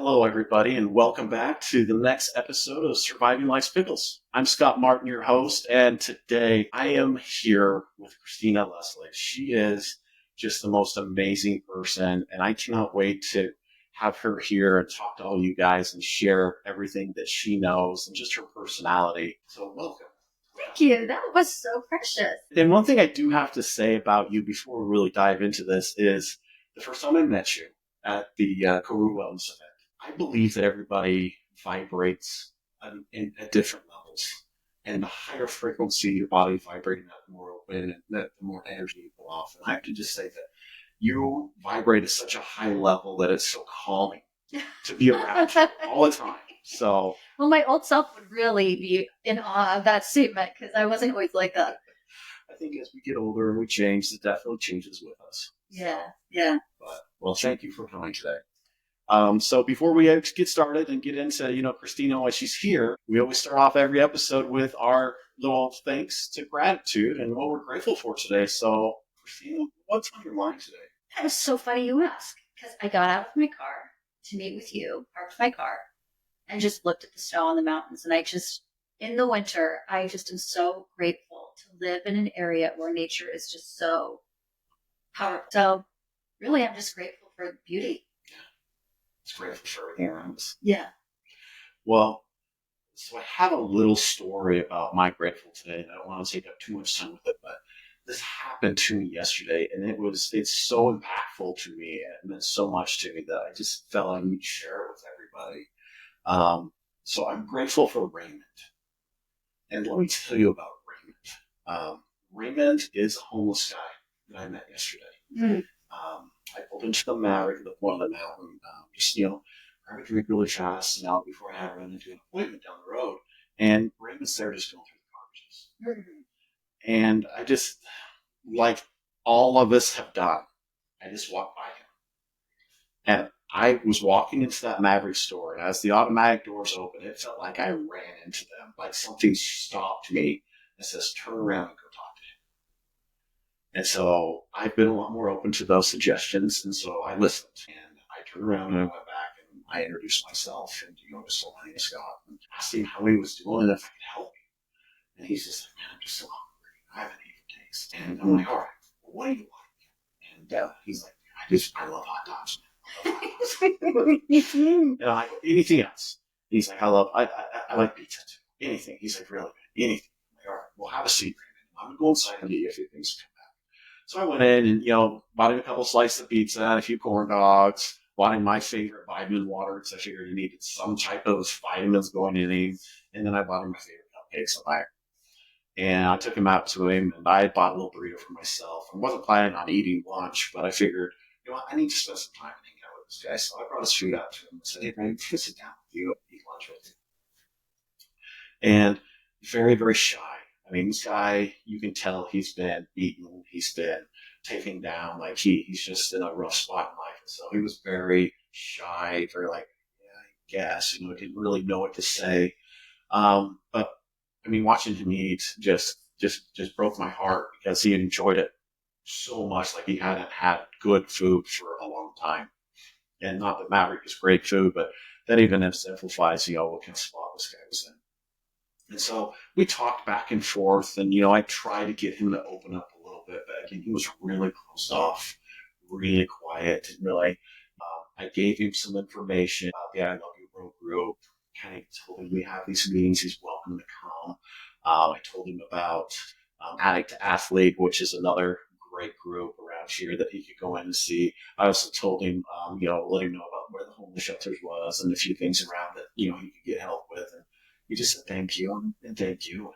Hello, everybody, and welcome back to the next episode of Surviving Life's Pickles. I'm Scott Martin, your host, and today I am here with Christina Leslie. She is just the most amazing person, and I cannot wait to have her here and talk to all you guys and share everything that she knows and just her personality. So, welcome. Thank you. That was so precious. And one thing I do have to say about you before we really dive into this is the first time I met you at the Karoo Wellness event. I believe that everybody vibrates at different levels. And the higher frequency your body vibrating at, the more open and the more energy you pull off. And I have to just say that you vibrate at such a high level that it's so calming to be around you all the time. So, well, my old self would really be in awe of that statement because I wasn't always like that. I think as we get older and we change, it definitely changes with us. Yeah. But, well, thank you for coming today. So before we get started and get into, Christina, why she's here, we always start off every episode with our little thanks to gratitude and what we're grateful for today. So, Christina, what's on your mind today? That was so funny you ask because I got out of my car to meet with you, parked my car, and just looked at the snow on the mountains. And in the winter, I just am so grateful to live in an area where nature is just so powerful. So really, I'm just grateful for the beauty. It's grateful for everything around us. Yeah. Well, so I have a little story about my grateful today. I don't want to take up too much time with it, but this happened to me yesterday, and it's so impactful to me and meant so much to me that I just felt I need to share it with everybody. So I'm grateful for Raymond. And let me tell you about Raymond. Raymond is a homeless guy that I met yesterday. Mm. I pulled into the Maverick, the one of the mountain, grab a drink really fast, and before I had to run into an appointment down the road. And Raymond's there just going through the garbage. Mm-hmm. And I just, like all of us have done, I just walked by him. And I was walking into that Maverick store, and as the automatic doors opened, it felt like I ran into them, like something stopped me and says, turn around and go talk to him. And so I've been a lot more open to those suggestions, and so I listened. And I turned around and I went back and I introduced myself and, just told my name is Scott and asked him how he was doing and if I could help him. And he's just like, man, I'm just so hungry. I haven't eaten taste. And I'm like, all right, well, what do you like? And he's like, I love hot dogs, man. And I go, anything else? He's like, I like pizza too. Anything. He's like, really good. Anything. I'm like, all right, well, have a seat, Raymond. I'm going to go inside and get you a few things to come back. So I went in and, bought him a couple slices of pizza and a few corn dogs, bought him my favorite vitamin water because I figured he needed some type of vitamins going in him. And then I bought him my favorite cupcakes on fire. And I took him out to him and I bought a little burrito for myself. I wasn't planning on eating lunch, but I figured, I need to spend some time and hang out with this guy. So I brought his food out to him and said, hey, man, sit down with you, eat lunch with you. And very, very shy. I mean, this guy, you can tell he's been beaten. He's been taken down. Like he's just in a rough spot in life. And so he was very shy, very like, yeah, I guess, didn't really know what to say. But I mean, watching him eat just broke my heart because he enjoyed it so much. Like he hadn't had good food for a long time. And not that Maverick is great food, but that even exemplifies, what kind of spot this guy was in. And so we talked back and forth, and, I tried to get him to open up a little bit, but again, he was really closed off, really quiet, and really, I gave him some information about the I Love You World group, kind of told him we have these meetings, he's welcome to come. I told him about Addict to Athlete, which is another great group around here that he could go in and see. I also told him, let him know about where the homeless shelters was and a few things around that, he could get help with. And he just said, thank you, and thank you.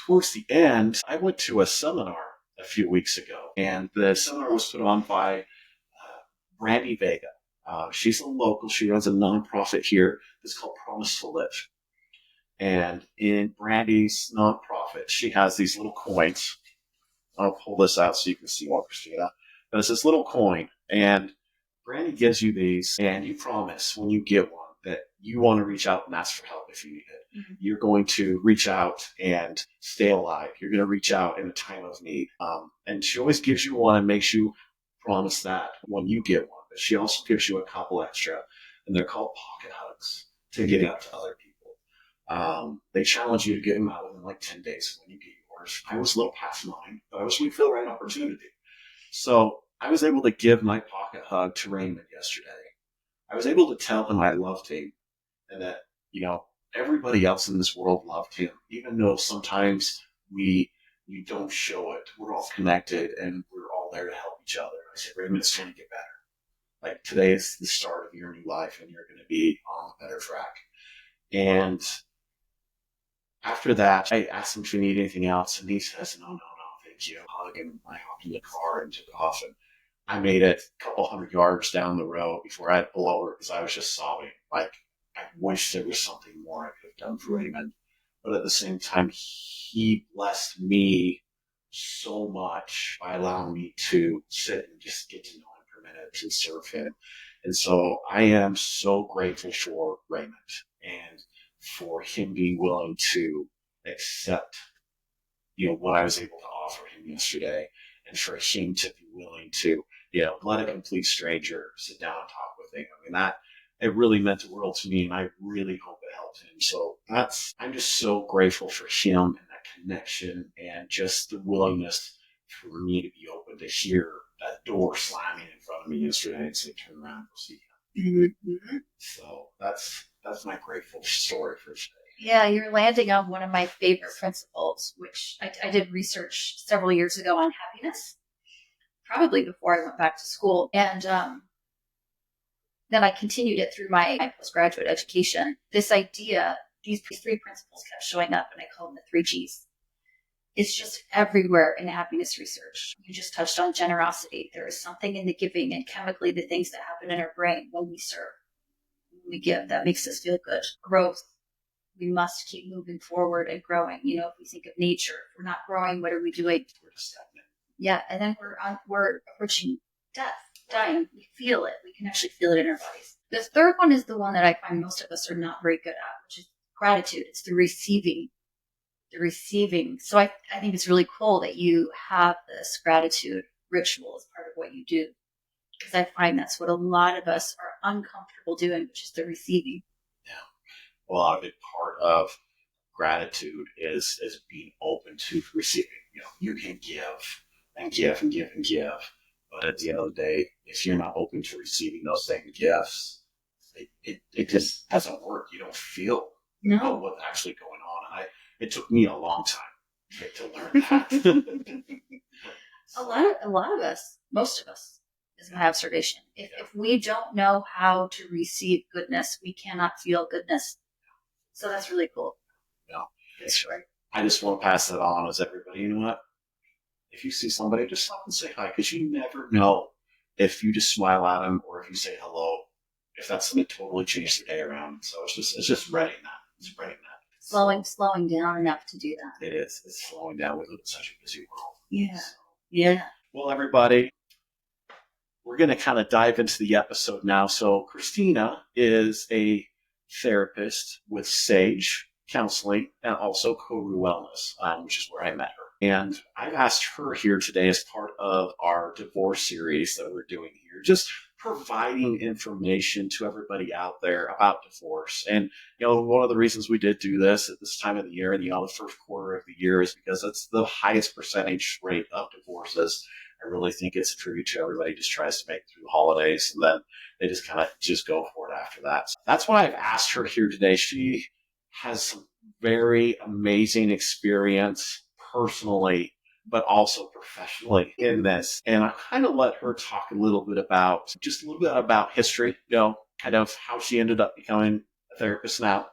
Towards the end, I went to a seminar a few weeks ago, and the seminar was put on by Brandy Vega. She's a local. She runs a nonprofit here that's called Promise to Live. And in Brandy's nonprofit, she has these little coins. I'll pull this out so you can see one, Christina. But it's this little coin, and Brandy gives you these, and you promise when you get one that you want to reach out and ask for help if you need it. Mm-hmm. You're going to reach out and stay alive. You're going to reach out in a time of need. And she always gives you one and makes you promise that when you get one. But she also gives you a couple extra and they're called pocket hugs to get out to other people. They challenge you to get them out within like 10 days when you get yours. I was a little past mine, but I was waiting for the right opportunity. So I was able to give my pocket hug to Raymond yesterday. I was able to tell him I loved him and that, everybody else in this world loved him, even though sometimes we don't show it. We're all connected and we're all there to help each other. I said, Raymond, it's going to get better. Like today is the start of your new life and you're going to be on a better track. And after that, I asked him if he needed anything else, and he says, no, thank you. And I hopped in the car and took off, and I made it a couple hundred yards down the road before I had to pull over because I was just sobbing. Like, I wish there was something more I could have done for Raymond. But at the same time, he blessed me so much by allowing me to sit and just get to know him for a minute and serve him. And so I am so grateful for Raymond and for him being willing to accept, what I was able to offer him yesterday, and for him to be willing to, let a complete stranger sit down and talk with him. I mean, it really meant the world to me, and I really hope it helped him. So I'm just so grateful for him and that connection and just the willingness for me to be open to hear that door slamming in front of me yesterday and say, turn around and go see him. Mm-hmm. So that's my grateful story for today. Yeah, you're landing on one of my favorite principles, which I did research several years ago on happiness, probably before I went back to school. And then I continued it through my postgraduate education. This idea, these three principles kept showing up, and I call them the 3 Gs. It's just everywhere in happiness research. You just touched on generosity. There is something in the giving and chemically the things that happen in our brain when we serve, when we give, that makes us feel good. Growth. We must keep moving forward and growing. If we think of nature, if we're not growing, what are we doing? We're just stagnant. Yeah, and then we're approaching death, dying. We feel it. We can actually feel it in our bodies. The third one is the one that I find most of us are not very good at, which is gratitude. It's the receiving. So I think it's really cool that you have this gratitude ritual as part of what you do, because I find that's what a lot of us are uncomfortable doing, which is the receiving. Yeah. Well, a big part of gratitude is being open to receiving. You can give and give and give and give, but at the end of the day, if you're not open to receiving those same gifts, it just doesn't work. You don't feel what's actually going on. And it took me a long time to learn that. A lot of us, most of us, is my observation. If we don't know how to receive goodness, we cannot feel goodness. So that's really cool. Yeah. Good story. I just want to pass that on as everybody. You know what? If you see somebody, just stop and say hi, because you never know if you just smile at them or if you say hello, if that's going to totally change their day around. So it's just spreading that. Slowing down enough to do that. It is. It's slowing down with such a busy world. Yeah. So. Yeah. Well, everybody, we're going to kind of dive into the episode now. So Christina is a therapist with Sage Counseling and also Koru Wellness, which is where I met her. And I've asked her here today as part of our divorce series that we're doing here, just providing information to everybody out there about divorce. And, one of the reasons we did do this at this time of the year and, the first quarter of the year is because it's the highest percentage rate of divorces. I really think it's a tribute to everybody just tries to make it through the holidays, and then they just kind of just go for it after that. So that's why I've asked her here today. She has some very amazing experience personally, but also professionally in this. And I kind of let her talk a little bit about history, kind of how she ended up becoming a therapist now,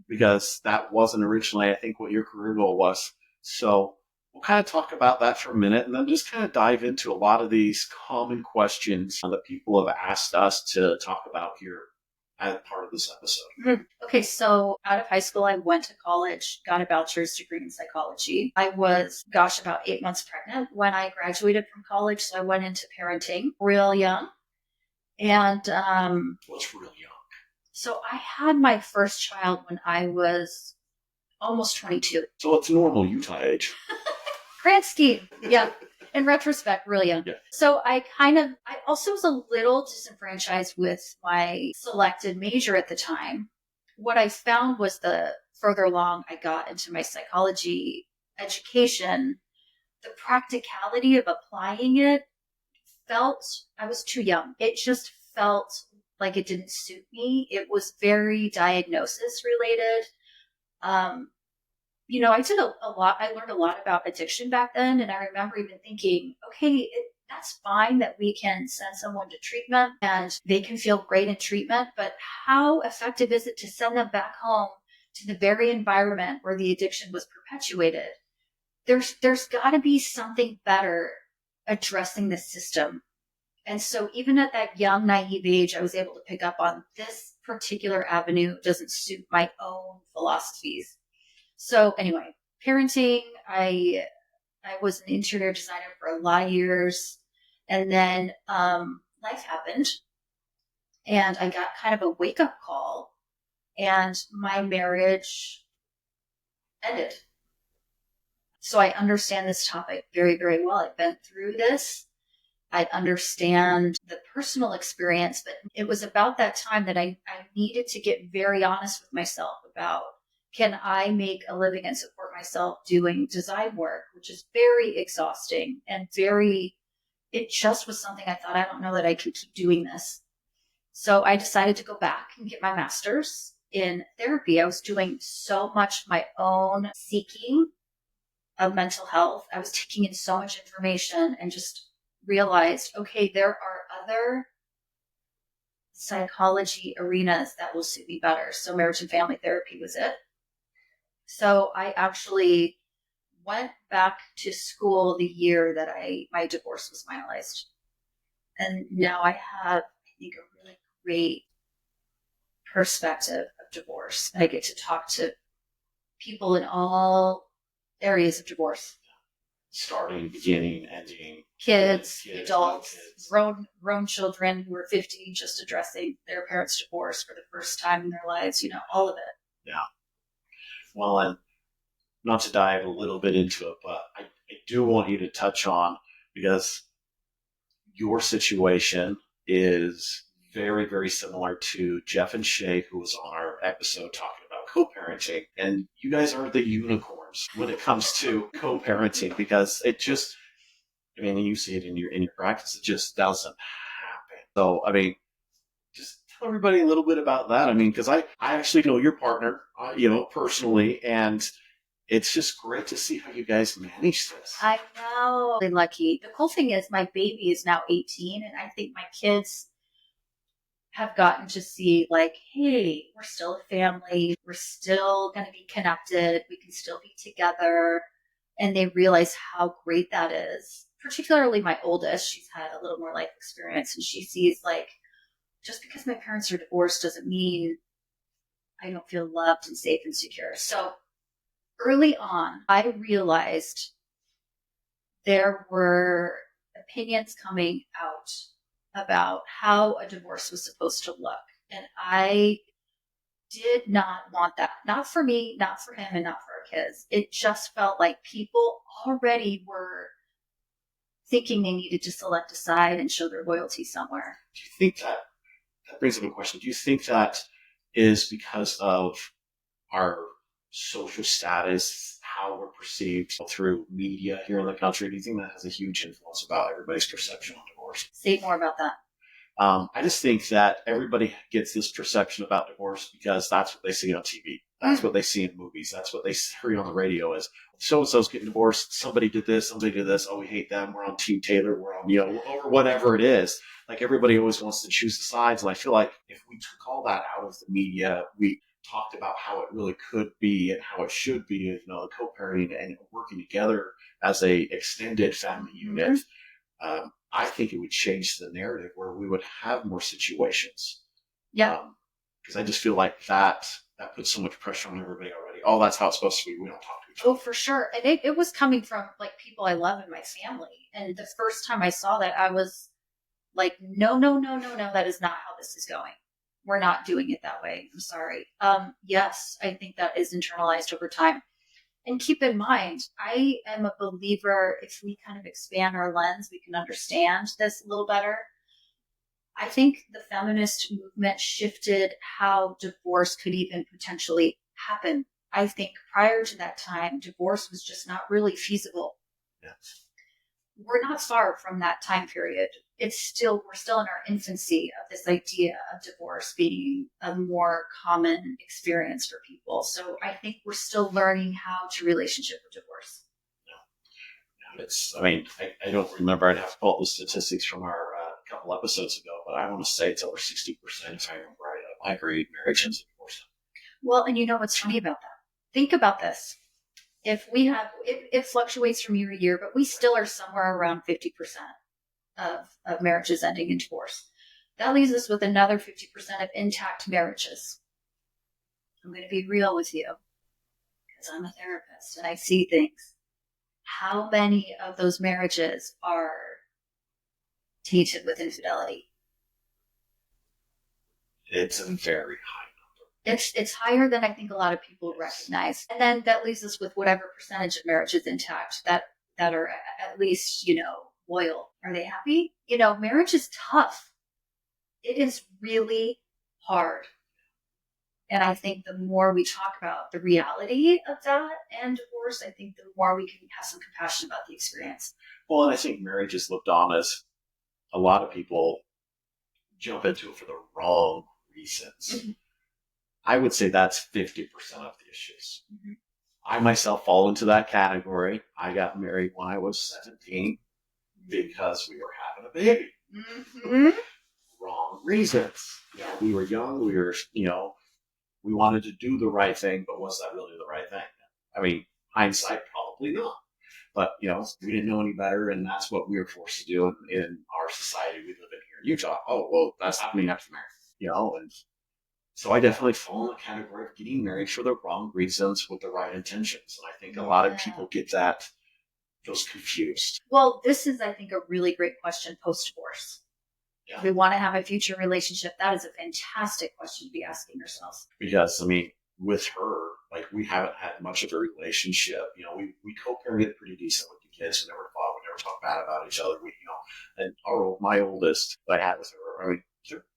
because that wasn't originally, I think, what your career goal was. So we'll kind of talk about that for a minute and then just kind of dive into a lot of these common questions that people have asked us to talk about here as part of this episode. Okay, so out of high school, I went to college, got a bachelor's degree in psychology. I was, about 8 months pregnant when I graduated from college, so I went into parenting real young. And what's real young? So I had my first child when I was almost 22. So it's normal Utah age. Grand scheme, yeah. In retrospect, really young. Yeah. So I also was a little disenfranchised with my selected major at the time. What I found was the further along I got into my psychology education, the practicality of applying it felt, I was too young. It just felt like it didn't suit me. It was very diagnosis related. Um, I did a lot. I learned a lot about addiction back then. And I remember even thinking, okay, that's fine that we can send someone to treatment and they can feel great in treatment. But how effective is it to send them back home to the very environment where the addiction was perpetuated? There's got to be something better addressing the system. And so even at that young, naive age, I was able to pick up on this particular avenue doesn't suit my own philosophies. So anyway, parenting, I was an interior designer for a lot of years. And then life happened and I got kind of a wake up call and my marriage ended. So I understand this topic very, very well. I've been through this. I understand the personal experience, but it was about that time that I needed to get very honest with myself about, can I make a living and support myself doing design work, which is very exhausting and it just was something I thought, I don't know that I could keep doing this. So I decided to go back and get my master's in therapy. I was doing so much my own seeking of mental health. I was taking in so much information and just realized, okay, there are other psychology arenas that will suit me better. So marriage and family therapy was it. So I actually went back to school the year that my divorce was finalized. And now I have, I think, a really great perspective of divorce. I get to talk to people in all areas of divorce. Starting, beginning, ending. Kids, adults, grown children who are 50 just addressing their parents' divorce for the first time in their lives, all of it. Yeah. Well, and not to dive a little bit into it, but I do want you to touch on, because your situation is very, very similar to Jeff and Shay, who was on our episode talking about co-parenting. And you guys are the unicorns when it comes to co-parenting, because it just, you see it in your practice, it just doesn't happen. So, just tell everybody a little bit about that. Because I actually know your partner, personally, and it's just great to see how you guys manage this. I know. I'm lucky. The cool thing is my baby is now 18, and I think my kids have gotten to see, like, hey, we're still a family. We're still going to be connected. We can still be together. And they realize how great that is. Particularly my oldest, she's had a little more life experience, and she sees, like, just because my parents are divorced doesn't mean I don't feel loved and safe and secure. So early on, I realized there were opinions coming out about how a divorce was supposed to look. And I did not want that. Not for me, not for him, and not for our kids. It just felt like people already were thinking they needed to select a side and show their loyalty somewhere. Do you think that brings up a question? Do you think that is because of our social status, how we're perceived through media here in the country? Do you think that has a huge influence about everybody's perception on divorce? Say more about that. I just think that everybody gets this perception about divorce because that's what they see on TV. That's what they see in movies. That's what they hear on the radio is, so-and-so's getting divorced. Somebody did this. Somebody did this. Oh, we hate them. We're on Team Taylor. We're on, or whatever it is. Like, everybody always wants to choose the sides. And I feel like if we took all that out of the media, we talked about how it really could be and how it should be, the co-parenting and working together as a extended family unit. I think it would change the narrative where we would have more situations. Yeah. Because I just feel like that puts so much pressure on everybody already. Oh, that's how it's supposed to be. We don't talk to each other. Oh, for sure. And it was coming from, like, people I love in my family. And the first time I saw that, I was like, no, that is not how this is going. We're not doing it that way. I'm sorry. Yes, I think that is internalized over time. And keep in mind, I am a believer, if we kind of expand our lens, we can understand this a little better. I think the feminist movement shifted how divorce could even potentially happen. I think prior to that time, divorce was just not really feasible. Yeah. We're not far from that time period. We're still in our infancy of this idea of divorce being a more common experience for people. So I think we're still learning how to relationship with divorce. I don't remember. I'd have to pull up the statistics from our couple episodes ago, but I want to say it's over 60%, if I remember right, of migrate marriage ends in divorce. Well, and you know what's funny about that? Think about this. If we have, it fluctuates from year to year, but we still are somewhere around 50% of marriages ending in divorce. That leaves us with another 50% of intact marriages. I'm going to be real with you because I'm a therapist and I see things. How many of those marriages are tainted with infidelity? It's a very high number. It's higher than I think a lot of people recognize. And then that leaves us with whatever percentage of marriage is intact that are at least, loyal. Are they happy? Marriage is tough. It is really hard. And I think the more we talk about the reality of that and divorce, I think the more we can have some compassion about the experience. Well, and I think marriage is looked on as a lot of people jump into it for the wrong reasons. Mm-hmm. I would say that's 50% of the issues. Mm-hmm. I myself fall into that category. I got married when I was 17 because we were having a baby. Mm-hmm. Wrong reasons. Yeah. We were young. We were, we wanted to do the right thing, but was that really the right thing? I mean, hindsight, probably not. But, we didn't know any better, and that's what we were forced to do in our society we live in here in Utah. Oh, well, that's happening after marriage, and so I definitely fall in the category of getting married for the wrong reasons with the right intentions. And I think a lot of people get those confused. Well, this is, I think, a really great question post-divorce. Yeah. If we want to have a future relationship, that is a fantastic question to be asking yourselves. Because, with her, we haven't had much of a relationship. We co-parented pretty decent with the kids. We never fought. We never talked bad about each other. And my oldest that I had with her,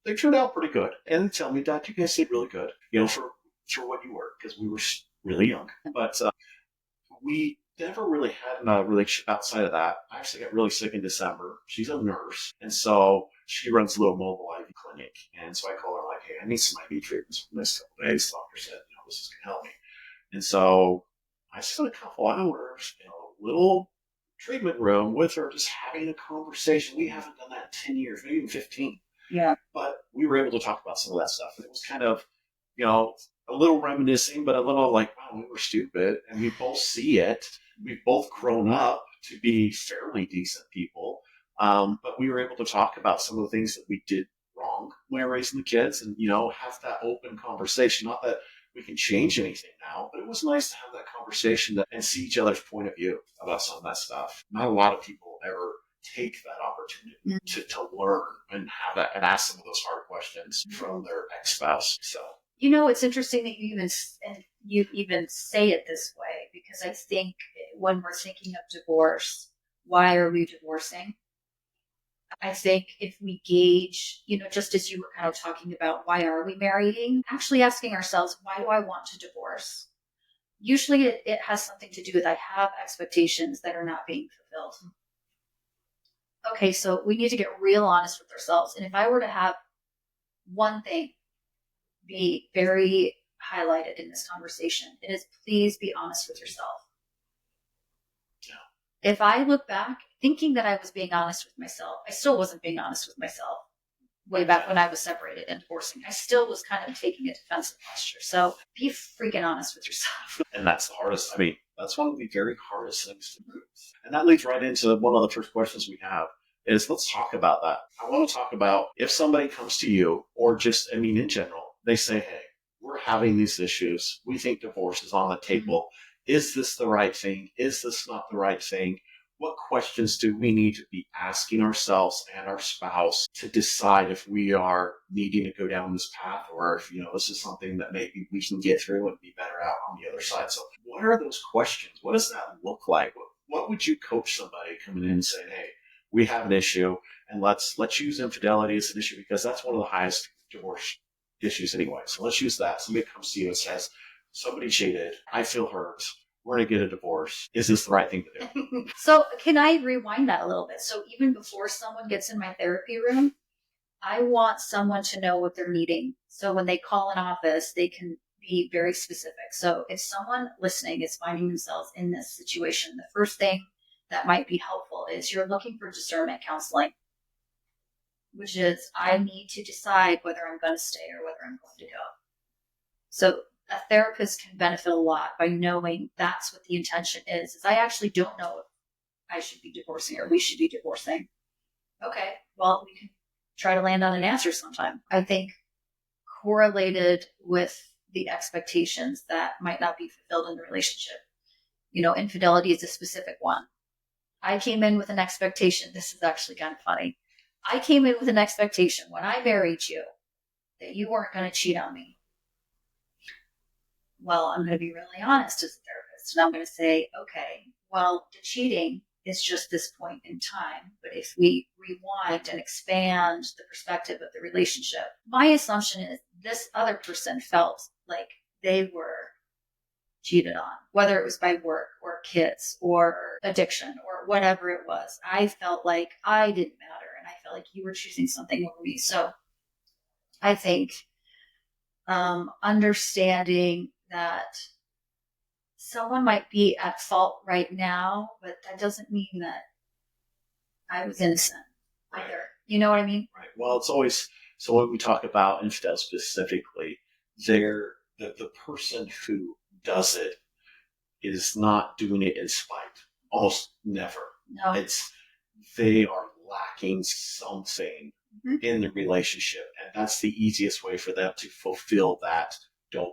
they turned out pretty good. And tell me, Dad, you guys did really good, for what you were, because we were really young. But we never really had a relationship outside of that. I actually got really sick in December. She's a nurse. And so she runs a little mobile IV clinic. And so I call her hey, I need some IV treatments for this couple days. The doctor said, this is going to help me. And so I spent a couple hours in a little treatment room with her, just having a conversation. We haven't done that in 10 years, maybe even 15. Yeah. But we were able to talk about some of that stuff. And it was kind of, a little reminiscing, but a little wow, we were stupid. And we both see it. We've both grown up to be fairly decent people. But we were able to talk about some of the things that we did wrong when we were raising the kids and, have that open conversation. Not that we can change anything now, but it was nice to have that conversation and see each other's point of view about some of that stuff. Not a lot of people ever take that opportunity to learn and have that and ask some of those hard questions from their ex-spouse. So, it's interesting that you even say it this way, because I think when we're thinking of divorce, why are we divorcing? I think if we gauge, just as you were kind of talking about, why are we marrying? Actually asking ourselves, why do I want to divorce? Usually it has something to do with I have expectations that are not being fulfilled. Okay, so we need to get real honest with ourselves. And if I were to have one thing be very highlighted in this conversation, it is please be honest with yourself. Yeah. If I look back thinking that I was being honest with myself, I still wasn't being honest with myself way back when I was separated and divorcing. I still was kind of taking a defensive posture. So be freaking honest with yourself. And that's the hardest. That's one of the very hardest things to do. And that leads right into one of the first questions we have is let's talk about that. I want to talk about if somebody comes to you or just, in general, they say, hey, we're having these issues. We think divorce is on the table. Mm-hmm. Is this the right thing? Is this not the right thing? what questions do we need to be asking ourselves and our spouse to decide if we are needing to go down this path, or if, this is something that maybe we can get through and be better out on the other side. So what are those questions? What does that look like? What would you coach somebody coming in and saying, hey, we have an issue, and let's use infidelity as an issue, because that's one of the highest divorce issues anyway. So let's use that. Somebody comes to you and says, somebody cheated, I feel hurt, we're going to get a divorce. Is this the right thing to do? So can I rewind that a little bit? So even before someone gets in my therapy room, I want someone to know what they're needing. So when they call an office, they can be very specific. So if someone listening is finding themselves in this situation, the first thing that might be helpful is you're looking for discernment counseling, which is I need to decide whether I'm going to stay or whether I'm going to go. So a therapist can benefit a lot by knowing that's what the intention is I actually don't know if I should be divorcing or we should be divorcing. Okay, well, we can try to land on an answer sometime. I think correlated with the expectations that might not be fulfilled in the relationship. Infidelity is a specific one. I came in with an expectation. This is actually kind of funny. I came in with an expectation when I married you that you weren't going to cheat on me. Well, I'm going to be really honest as a therapist, and I'm going to say, okay, well, the cheating is just this point in time. But if we rewind and expand the perspective of the relationship, my assumption is this other person felt like they were cheated on, whether it was by work or kids or addiction or whatever it was. I felt like I didn't matter, and I felt like you were choosing something over me. So I think understanding that someone might be at fault right now, but that doesn't mean that I was innocent either. You know what I mean? Right. Well, it's always, so when we talk about infidel specifically, the person who does it is not doing it in spite. Almost never. No. They are lacking something in the relationship, and that's the easiest way for them to fulfill that dopamine,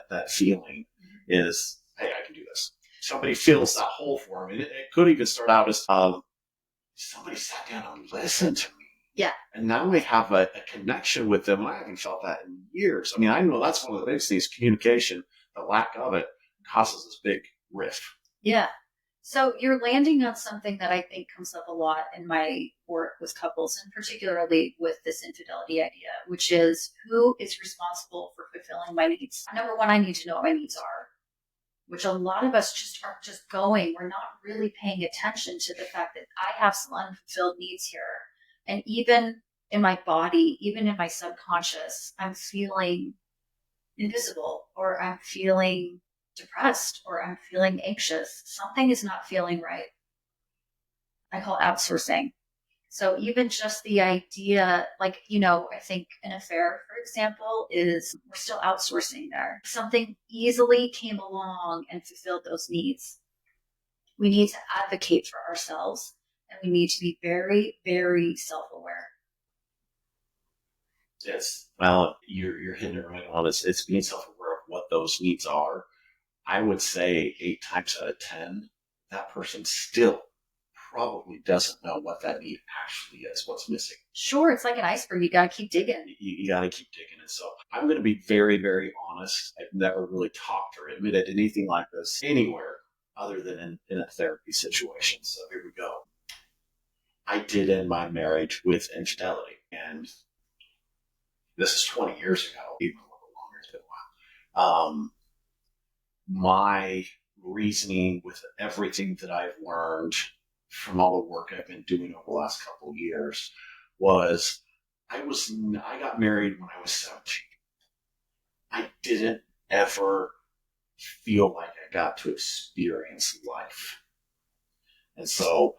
that feeling is, hey, I can do this. Somebody fills that hole for them, and it could even start out as somebody sat down and listened to me. Yeah. And now we have a connection with them. I haven't felt that in years. I mean, I know that's one of the biggest things, communication. The lack of it causes this big rift. Yeah. So you're landing on something that I think comes up a lot in my work with couples, and particularly with this infidelity idea, which is who is responsible for fulfilling my needs. Number one, I need to know what my needs are, which a lot of us just aren't just going. We're not really paying attention to the fact that I have some unfulfilled needs here. And even in my body, even in my subconscious, I'm feeling invisible, or I'm feeling depressed, or I'm feeling anxious. Something is not feeling right. I call it outsourcing. So even just the idea, I think an affair, for example, is we're still outsourcing there. Something easily came along and fulfilled those needs. We need to advocate for ourselves, and we need to be very, very self-aware. Yes. Well, you're hitting it right on. It's being self-aware of what those needs are. I would say 8 times out of 10, that person still probably doesn't know what that need actually is, what's missing. Sure, it's like an iceberg. You got to keep digging. You got to keep digging. And so I'm going to be very, very honest. I've never really talked or admitted anything like this anywhere other than in a therapy situation. So here we go. I did end my marriage with infidelity. And this is 20 years ago, even a little longer. It's been a while. My reasoning with everything that I've learned from all the work I've been doing over the last couple of years was I got married when I was 17. I didn't ever feel like I got to experience life. And so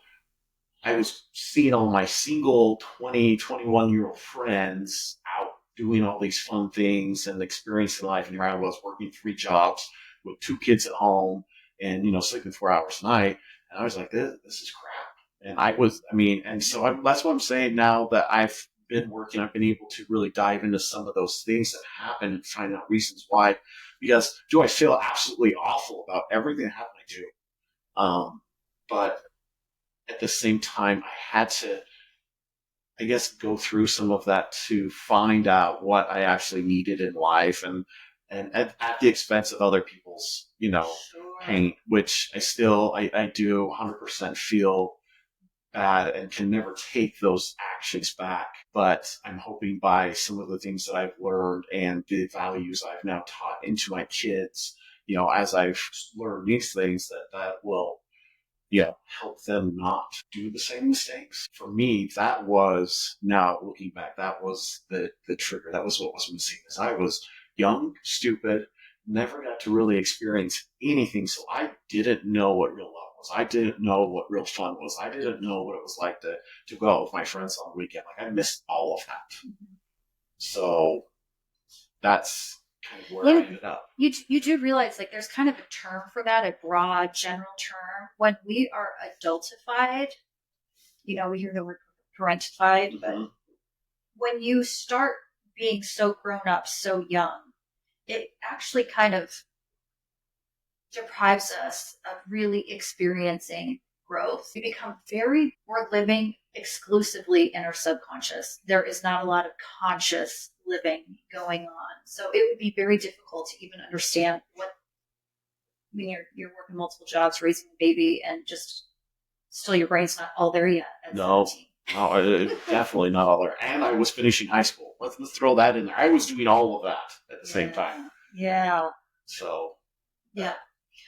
I was seeing all my single 20, 21-year-old friends out doing all these fun things and experiencing life. And here I was working 3 jobs with 2 kids at home and, sleeping 4 hours a night. And I was like, this is crap. And so that's what I'm saying now that I've been working. I've been able to really dive into some of those things that happen and find out reasons why. Because do I feel absolutely awful about everything that happened? I do. but at the same time, I had to, I guess, go through some of that to find out what I actually needed in life, and at the expense of other people's, Sure. pain, which I do 100% feel bad and can never take those actions back. But I'm hoping by some of the things that I've learned and the values I've now taught into my kids, as I've learned these things, that will, help them not do the same mistakes. For me, that was, now looking back, that was the trigger. That was what was missing. Because I was young, stupid, never got to really experience anything. So I didn't know what real love was. I didn't know what real fun was. I didn't know what it was like to go out with my friends on the weekend. Like, I missed all of that. So that's kind of where I ended up. You do realize, like, there's kind of a term for that, a broad general term. When we are adultified, we hear the word parentified, but Mhm. when you start being so grown up so young, it actually kind of deprives us of really experiencing growth. We're living exclusively in our subconscious. There is not a lot of conscious living going on. So it would be very difficult to even understand when you're working multiple jobs, raising a baby, and just still your brain's not all there yet at No. 17. No, definitely not all there. And I was finishing high school. Let's throw that in there. I was doing all of that at the same time. Yeah. So Yeah.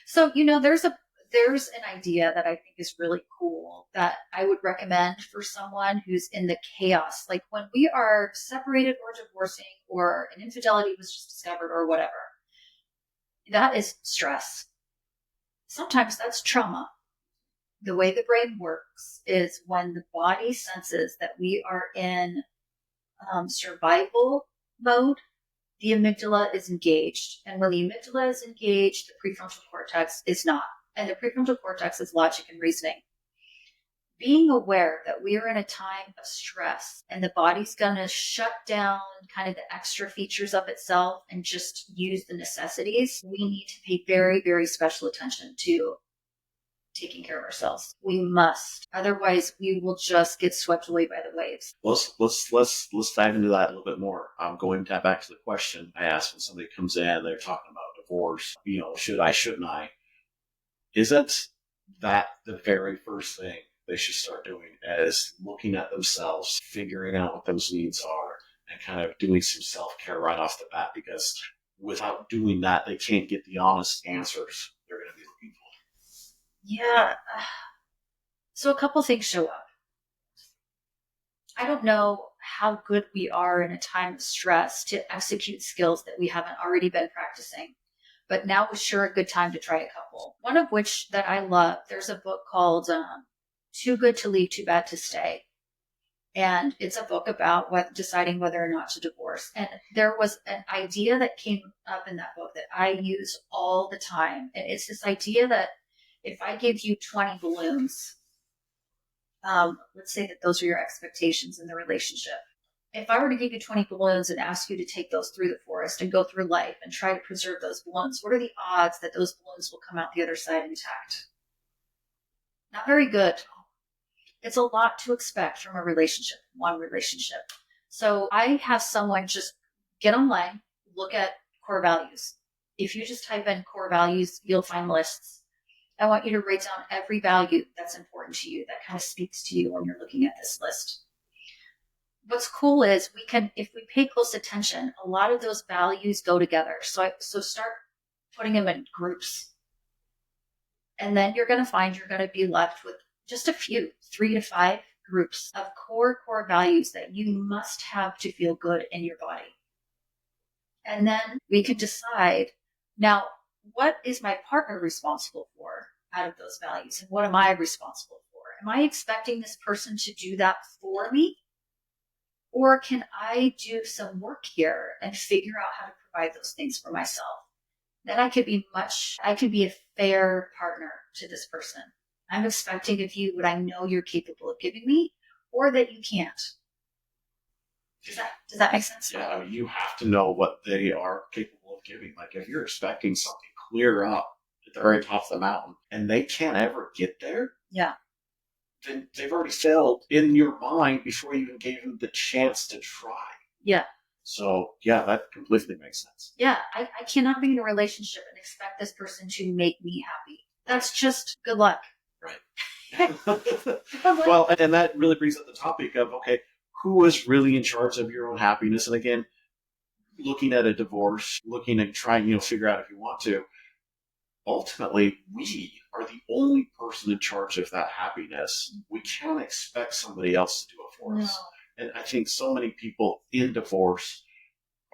So, there's an idea that I think is really cool that I would recommend for someone who's in the chaos. Like when we are separated or divorcing or an infidelity was just discovered or whatever, that is stress. Sometimes that's trauma. The way the brain works is when the body senses that we are in survival mode, the amygdala is engaged. And when the amygdala is engaged, the prefrontal cortex is not. And the prefrontal cortex is logic and reasoning. Being aware that we are in a time of stress and the body's going to shut down kind of the extra features of itself and just use the necessities, we need to pay very, very special attention to taking care of ourselves. We must. Otherwise, we will just get swept away by the waves. let's dive into that a little bit more. I'm going back to the question I asked when somebody comes in, they're talking about divorce. Should I, shouldn't I? Isn't that the very first thing they should start doing, as looking at themselves, figuring out what those needs are, and kind of doing some self-care right off the bat? Because without doing that, they can't get the honest answers they're going to be looking for. Yeah. So a couple things show up. I don't know how good we are in a time of stress to execute skills that we haven't already been practicing. But now is sure a good time to try a couple. One of which that I love, there's a book called Too Good to Leave, Too Bad to Stay. And it's a book about deciding whether or not to divorce. And there was an idea that came up in that book that I use all the time. And it's this idea that if I give you 20 balloons, let's say that those are your expectations in the relationship. If I were to give you 20 balloons and ask you to take those through the forest and go through life and try to preserve those balloons, what are the odds that those balloons will come out the other side intact? Not very good. It's a lot to expect from a relationship, one relationship. So I have someone just get online, look at core values. If you just type in core values, you'll find lists. I want you to write down every value that's important to you, that kind of speaks to you when you're looking at this list. What's cool is if we pay close attention, a lot of those values go together. So start putting them in groups. And then you're going to find you're going to be left with just a few, 3 to 5 groups of core values that you must have to feel good in your body. And then we can decide, now, what is my partner responsible for out of those values? And what am I responsible for? Am I expecting this person to do that for me? Or can I do some work here and figure out how to provide those things for myself? Then I could be a fair partner to this person. I'm expecting of you what I know you're capable of giving me, or that you can't. Does that make sense? Yeah, you have to know what they are capable of giving. Like, if you're expecting something, clear up the the very top of the mountain and they can't ever get there, Yeah. then they've already failed in your mind before you even gave them the chance to try. Yeah. So, yeah, that completely makes sense. Yeah. I cannot be in a relationship and expect this person to make me happy. That's just good luck. Right. Well, and that really brings up the topic of, okay, who is really in charge of your own happiness? And again, looking at a divorce, looking at trying, figure out if you want to, ultimately, we are the only person in charge of that happiness. We can't expect somebody else to do it for us. And I think so many people in divorce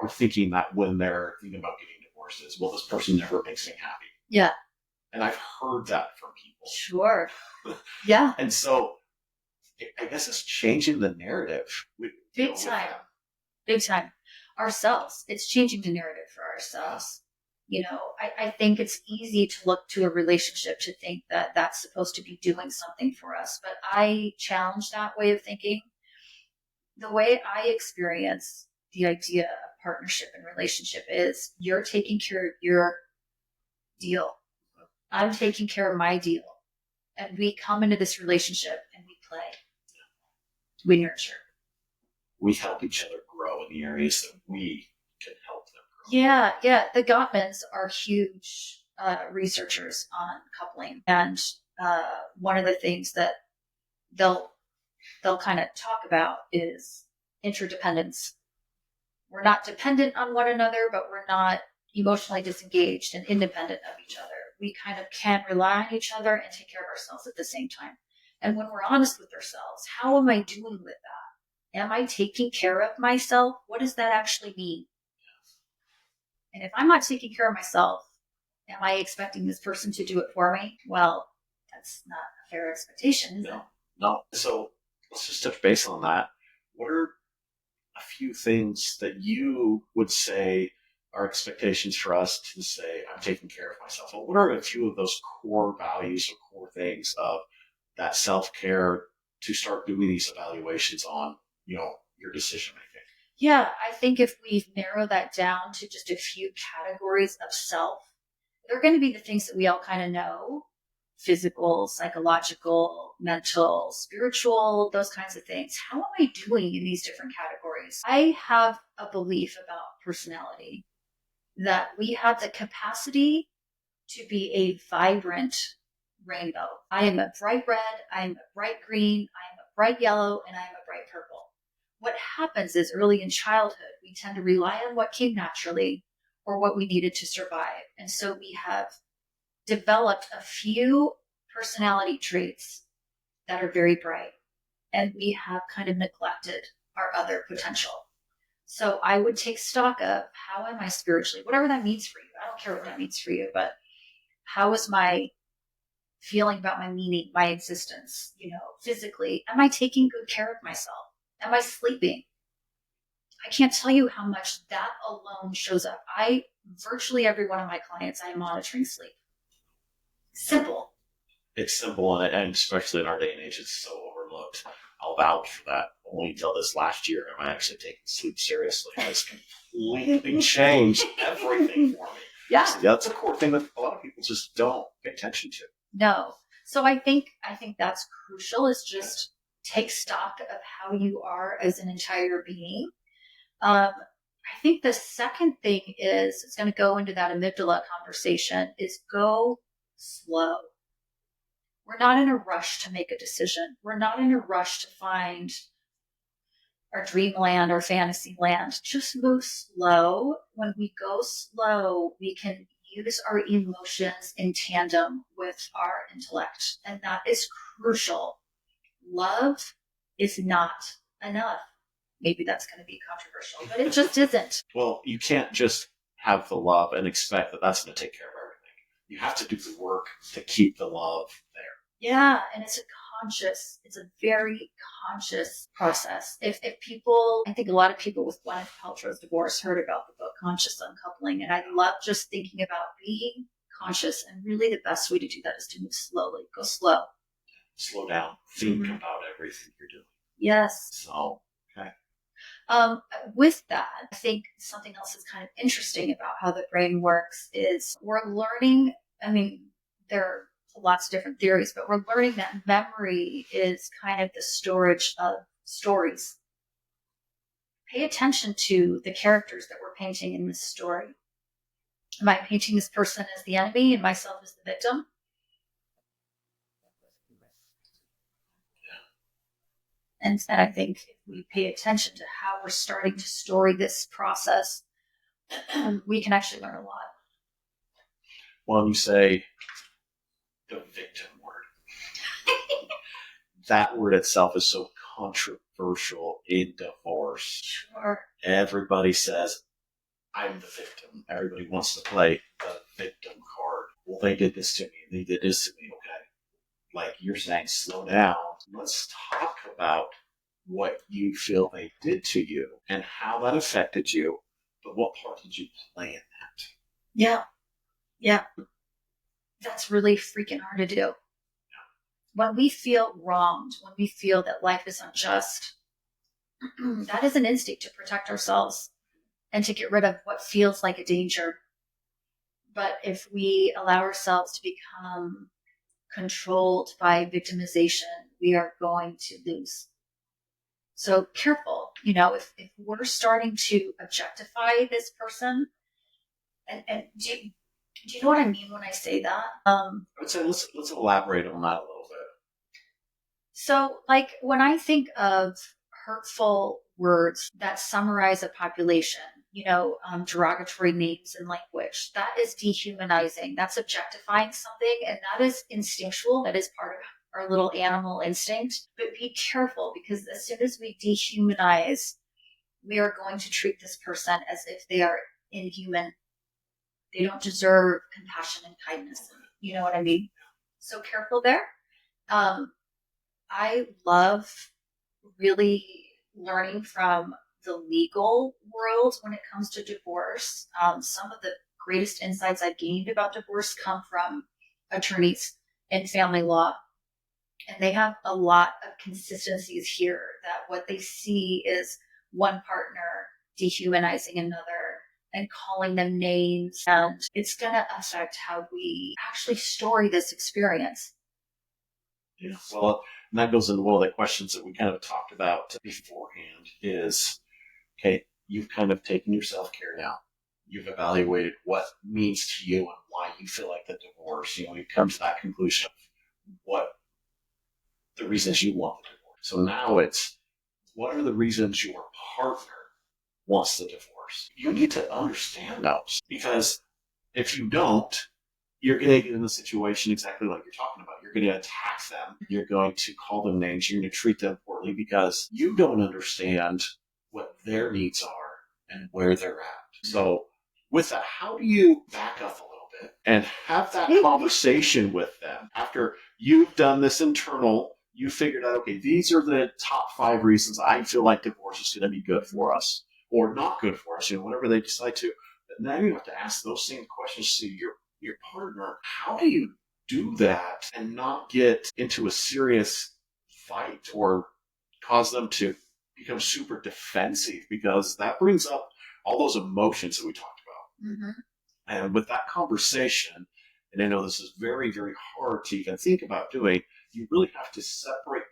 are thinking that when they're thinking about getting divorced is, well, this person never makes me happy. Yeah. And I've heard that from people. Sure. Yeah. And so I guess it's changing the narrative. Big time. Big time. Ourselves. It's changing the narrative for ourselves. I think it's easy to look to a relationship to think that that's supposed to be doing something for us. But I challenge that way of thinking. The way I experience the idea of partnership and relationship is you're taking care of your deal. I'm taking care of my deal. And we come into this relationship and we play. We nurture. We help each other grow in the areas that we can help them grow. Yeah. The Gottmans are huge researchers on coupling. And one of the things that they'll kind of talk about is interdependence. We're not dependent on one another, but we're not emotionally disengaged and independent of each other. We kind of can rely on each other and take care of ourselves at the same time. And when we're honest with ourselves, how am I doing with that? Am I taking care of myself? What does that actually mean? And if I'm not taking care of myself, am I expecting this person to do it for me? Well, that's not a fair expectation, is it? No. So let's just touch base on that. What are a few things that you would say are expectations for us to say, I'm taking care of myself? Well, what are a few of those core values or core things of that self-care to start doing these evaluations on, your decision making? Yeah, I think if we narrow that down to just a few categories of self, they're going to be the things that we all kind of know: physical, psychological, mental, spiritual, those kinds of things. How am I doing in these different categories? I have a belief about personality that we have the capacity to be a vibrant rainbow. I am a bright red, I am a bright green, I am a bright yellow, and I am a bright purple. What happens is early in childhood, we tend to rely on what came naturally or what we needed to survive. And so we have developed a few personality traits that are very bright, and we have kind of neglected our other potential. So I would take stock of, how am I spiritually, whatever that means for you. I don't care what that means for you, but how is my feeling about my meaning, my existence, physically? Am I taking good care of myself? Am I sleeping? I can't tell you how much that alone shows up. Virtually every one of my clients, I'm monitoring sleep. Simple. It's simple, and especially in our day and age, it's so overlooked. I'll vouch for that. Only until this last year am I actually taking sleep seriously. It's completely changed everything for me. Yeah. So that's a core thing that a lot of people just don't pay attention to. No. So I think that's crucial, is just take stock of how you are as an entire being. I think the second thing is, it's going to go into that amygdala conversation, is go slow. We're not in a rush to make a decision. We're not in a rush to find our dreamland or fantasy land. Just move slow. When we go slow, we can use our emotions in tandem with our intellect. And that is crucial. Love is not enough. Maybe that's going to be controversial, but it just isn't. Well, you can't just have the love and expect that that's going to take care of everything. You have to do the work to keep the love there. Yeah, and it's a very conscious process. If people, I think a lot of people with Gwyneth Paltrow's divorce heard about the book Conscious Uncoupling, and I love just thinking about being conscious, and really the best way to do that is to move slowly. Go slow. Slow down. Think about everything you're doing. Yes. So, okay. With that, I think something else that's kind of interesting about how the brain works is we're learning. I mean, there are lots of different theories, but we're learning that memory is kind of the storage of stories. Pay attention to the characters that we're painting in this story. Am I painting this person as the enemy and myself as the victim? And I think if we pay attention to how we're starting to story this process, we can actually learn a lot. Well, you say the victim word. That word itself is so controversial in divorce. Sure. Everybody says, I'm the victim. Everybody wants to play the victim card. Well, they did this to me. They did this to me. Okay. Like you're saying, slow down. Let's talk about what you feel they did to you and how that affected you. But what part did you play in that? Yeah. Yeah. That's really freaking hard to do. When we feel wronged, when we feel that life is unjust, that is an instinct to protect ourselves and to get rid of what feels like a danger. But if we allow ourselves to become controlled by victimization, we are going to lose. So careful, if we're starting to objectify this person, and do you know what I mean when I say that? I would say let's elaborate on that a little bit. So, like when I think of hurtful words that summarize a population, derogatory names and language, that is dehumanizing. That's objectifying something, and that is instinctual. That is part of our little animal instinct. But be careful, because as soon as we dehumanize, we are going to treat this person as if they are inhuman. They don't deserve compassion and kindness. You know what I mean? So careful there. I love really learning from the legal world when it comes to divorce. Some of the greatest insights I've gained about divorce come from attorneys in family law. And they have a lot of consistencies here, that what they see is one partner dehumanizing another and calling them names. And it's going to affect how we actually story this experience. Yeah. Well, and that goes into one of the questions that we kind of talked about beforehand is, okay, you've kind of taken your self-care now. You've evaluated what means to you and why you feel like the divorce. You've come to that conclusion of what the reasons you want the divorce. So now it's, what are the reasons your partner wants the divorce? You need to understand those, because if you don't, you're going to get in the situation exactly like you're talking about. You're going to attack them. You're going to call them names. You're going to treat them poorly because you don't understand what their needs are and where they're at. So with that, how do you back up a little bit and have that conversation with them after you've done this internal, you figured out, okay, these are the top 5 reasons I feel like divorce is going to be good for us or not good for us, whatever they decide to. But now you have to ask those same questions to your partner. How do you do that and not get into a serious fight or cause them to become super defensive? Because that brings up all those emotions that we talked about. Mm-hmm. And with that conversation, and I know this is very, very hard to even think about doing, you really have to separate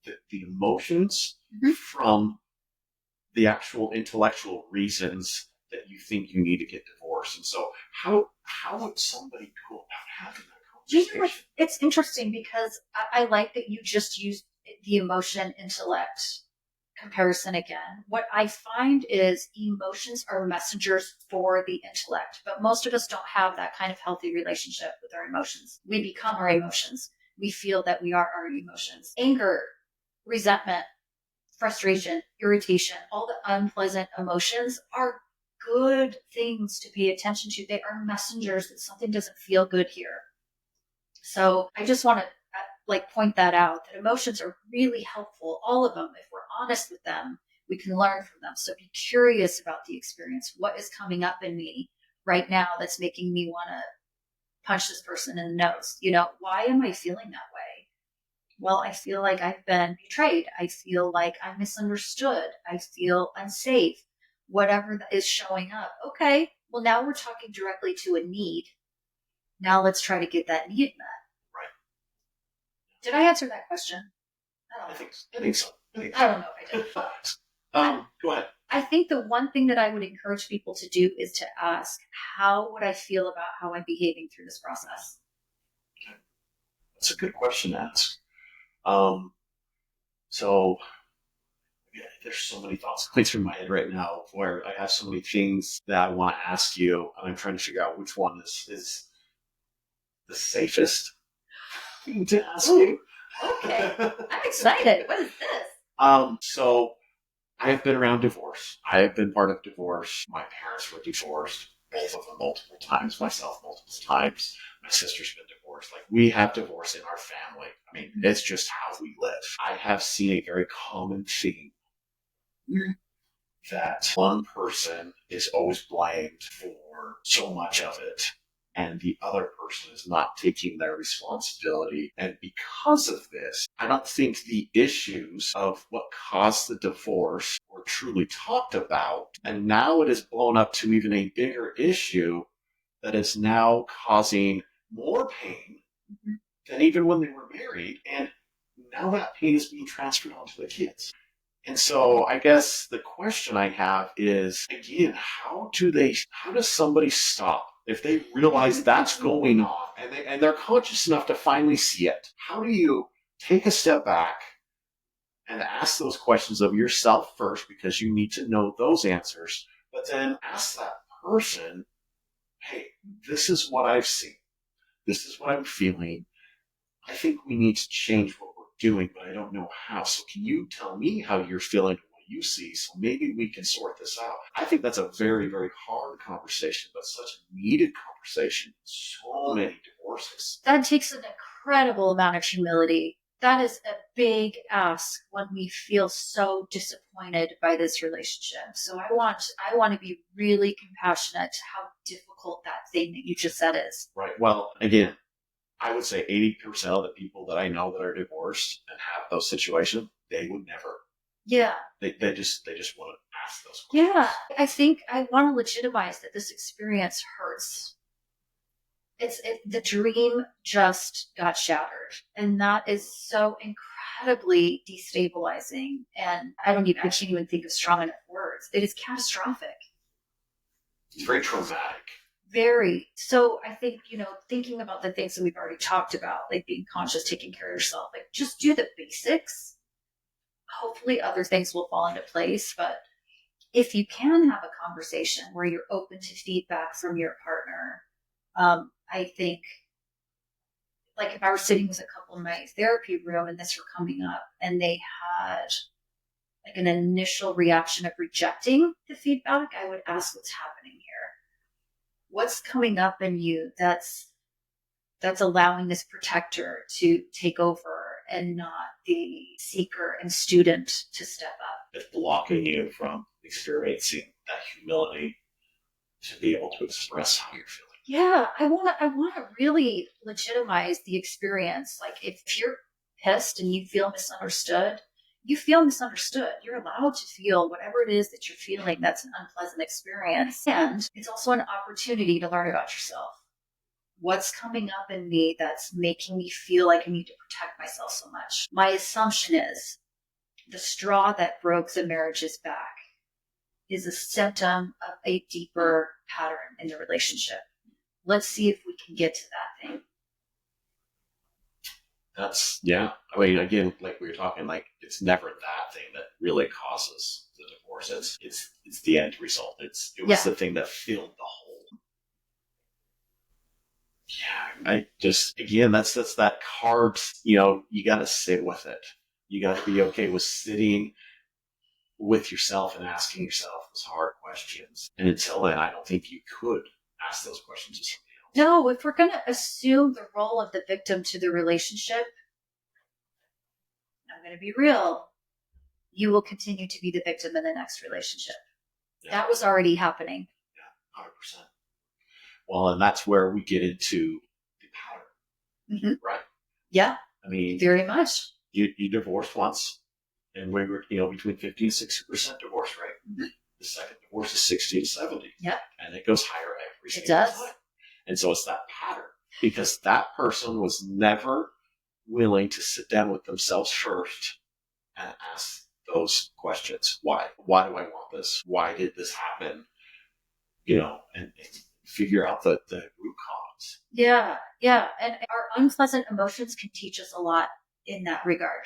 the emotions from the actual intellectual reasons that you think you need to get divorced. And so how would somebody go about having that conversation? It's interesting because I like that you just used the emotion intellect comparison again. What I find is emotions are messengers for the intellect, but most of us don't have that kind of healthy relationship with our emotions. We become our emotions. We feel that we are our emotions. Anger, resentment, frustration, irritation, all the unpleasant emotions are good things to pay attention to. They are messengers that something doesn't feel good here. So I just want to point that out, that emotions are really helpful, all of them. If we're honest with them, we can learn from them. So be curious about the experience. What is coming up in me right now that's making me want to punch this person in the nose? Why am I feeling that way? Well, I feel like I've been betrayed. I feel like I'm misunderstood. I feel unsafe. Whatever is showing up. Okay, well, now we're talking directly to a need. Now let's try to get that need met. Right. Did I answer that question? I think so. I think so. I don't know if I did. Go ahead. I think the one thing that I would encourage people to do is to ask, how would I feel about how I'm behaving through this process? That's a good question to ask. So yeah, there's so many thoughts going through my head right now where I have so many things that I want to ask you, and I'm trying to figure out which one is the safest thing to ask you. Okay. I'm excited. What is this? So I have been around divorce. I have been part of divorce. My parents were divorced, both of them multiple times, myself multiple times. My sister's been divorced. Like, we have divorce in our family. I mean, it's just how we live. I have seen a very common theme that one person is always blamed for so much of it, and the other person is not taking their responsibility. And because of this, I don't think the issues of what caused the divorce were truly talked about. And now it is blown up to even a bigger issue that is now causing more pain than even when they were married. And now that pain is being transferred onto the kids. And so I guess the question I have is, again, how does somebody stop if they realize that's going on and they're conscious enough to finally see it? How do you take a step back and ask those questions of yourself first, because you need to know those answers, but then ask that person, hey, this is what I've seen. This is what I'm feeling. I think we need to change what we're doing, but I don't know how. So can you tell me how you're feeling and what you see, so maybe we can sort this out? I think that's a very, very hard conversation, but such a needed conversation. So many divorces. That takes an incredible amount of humility. That is a big ask when we feel so disappointed by this relationship. So I want to be really compassionate to how difficult that thing that you just said is. Right. Well, again, I would say 80% of the people that I know that are divorced and have those situations, they would never. Yeah. They just want to ask those questions. Yeah. I think I want to legitimize that this experience hurts. The dream just got shattered, and that is so incredibly destabilizing. And I can't even think of strong enough words. It is catastrophic. It's very traumatic. Very. So I think, thinking about the things that we've already talked about, like being conscious, taking care of yourself, like just do the basics. Hopefully other things will fall into place. But if you can have a conversation where you're open to feedback from your partner, I think, like, if I were sitting with a couple in my therapy room and this were coming up and they had like an initial reaction of rejecting the feedback, I would ask, what's happening here? What's coming up in you that's allowing this protector to take over and not the seeker and student to step up? It's blocking you from experiencing that humility to be able to express how you're feeling. Yeah, I want to really legitimize the experience. Like, if you're pissed and you feel misunderstood, you feel misunderstood. You're allowed to feel whatever it is that you're feeling. That's an unpleasant experience. And it's also an opportunity to learn about yourself. What's coming up in me that's making me feel like I need to protect myself so much? My assumption is the straw that broke the marriage's back is a symptom of a deeper pattern in the relationship. Let's see if we can get to that thing. Yeah. I mean, again, like we were talking, like, it's never that thing that really causes the divorce. It's the end result. It was the thing that filled the hole. Yeah. I just, again, that's that hard, you got to sit with it. You got to be okay with sitting with yourself and asking yourself those hard questions. And until then, I don't think you could ask those questions to somebody else. No, if we're going to assume the role of the victim to the relationship, I'm going to be real. You will continue to be the victim in the next relationship. Yeah. That was already happening. Yeah, 100%. Well, and that's where we get into the pattern, right? Yeah. I mean, very much. You divorced once, and we were, between 50 and 60% divorce rate. Mm-hmm. The second divorce is 60 to 70. Yeah. And it goes higher every single time. It does. And so it's that pattern. because that person was never willing to sit down with themselves first and ask those questions. Why? Why do I want this? Why did this happen? And figure out the root cause. Yeah. And our unpleasant emotions can teach us a lot in that regard.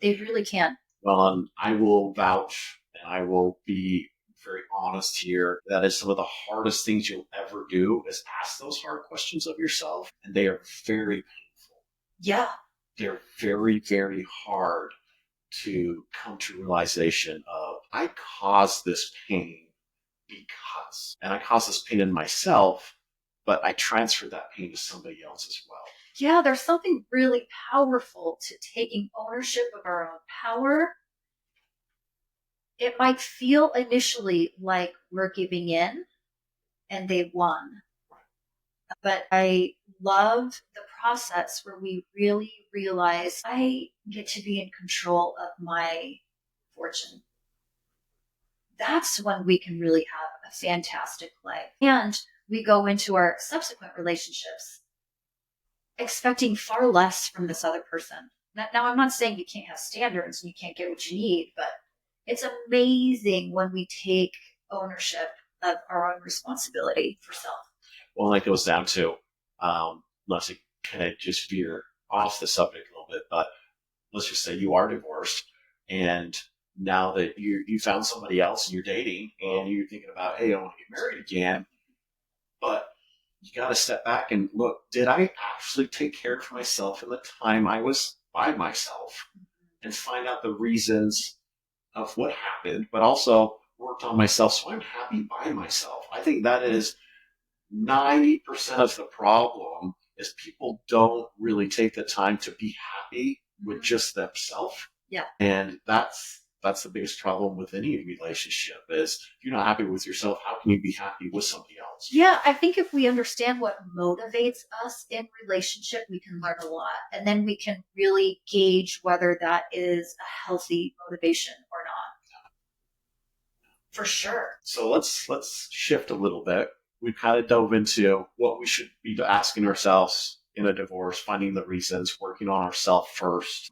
They really can. Well, I will vouch and I will be very honest here. That is some of the hardest things you'll ever do is ask those hard questions of yourself. And they are very painful. Yeah. They're very, very hard to come to realization of, I caused this pain because, and I caused this pain in myself, but I transferred that pain to somebody else as well. Yeah, there's something really powerful to taking ownership of our own power. It might feel initially like we're giving in and they won. But I love the process where we really realize I get to be in control of my fortune. That's when we can really have a fantastic life. And we go into our subsequent relationships expecting far less from this other person. Now, I'm not saying you can't have standards and you can't get what you need, but it's amazing when we take ownership of our own responsibility for self. Well, that goes down to, let's kind of just veer off the subject a little bit, but let's just say you are divorced and now that you found somebody else and you're dating and you're thinking about, hey, I want to get married again, but you got to step back and look, did I actually take care of myself in the time I was by myself and find out the reasons of what happened, but also worked on myself so I'm happy by myself. I think that is 90% of the problem is people don't really take the time to be happy with just themselves. Yeah. And that's the biggest problem with any relationship is if you're not happy with yourself, how can you be happy with somebody else? Yeah, I think if we understand what motivates us in relationship, we can learn a lot. And then we can really gauge whether that is a healthy motivation or not. For sure. So let's shift a little bit. We kind of dove into what we should be asking ourselves in a divorce, finding the reasons, working on ourselves first.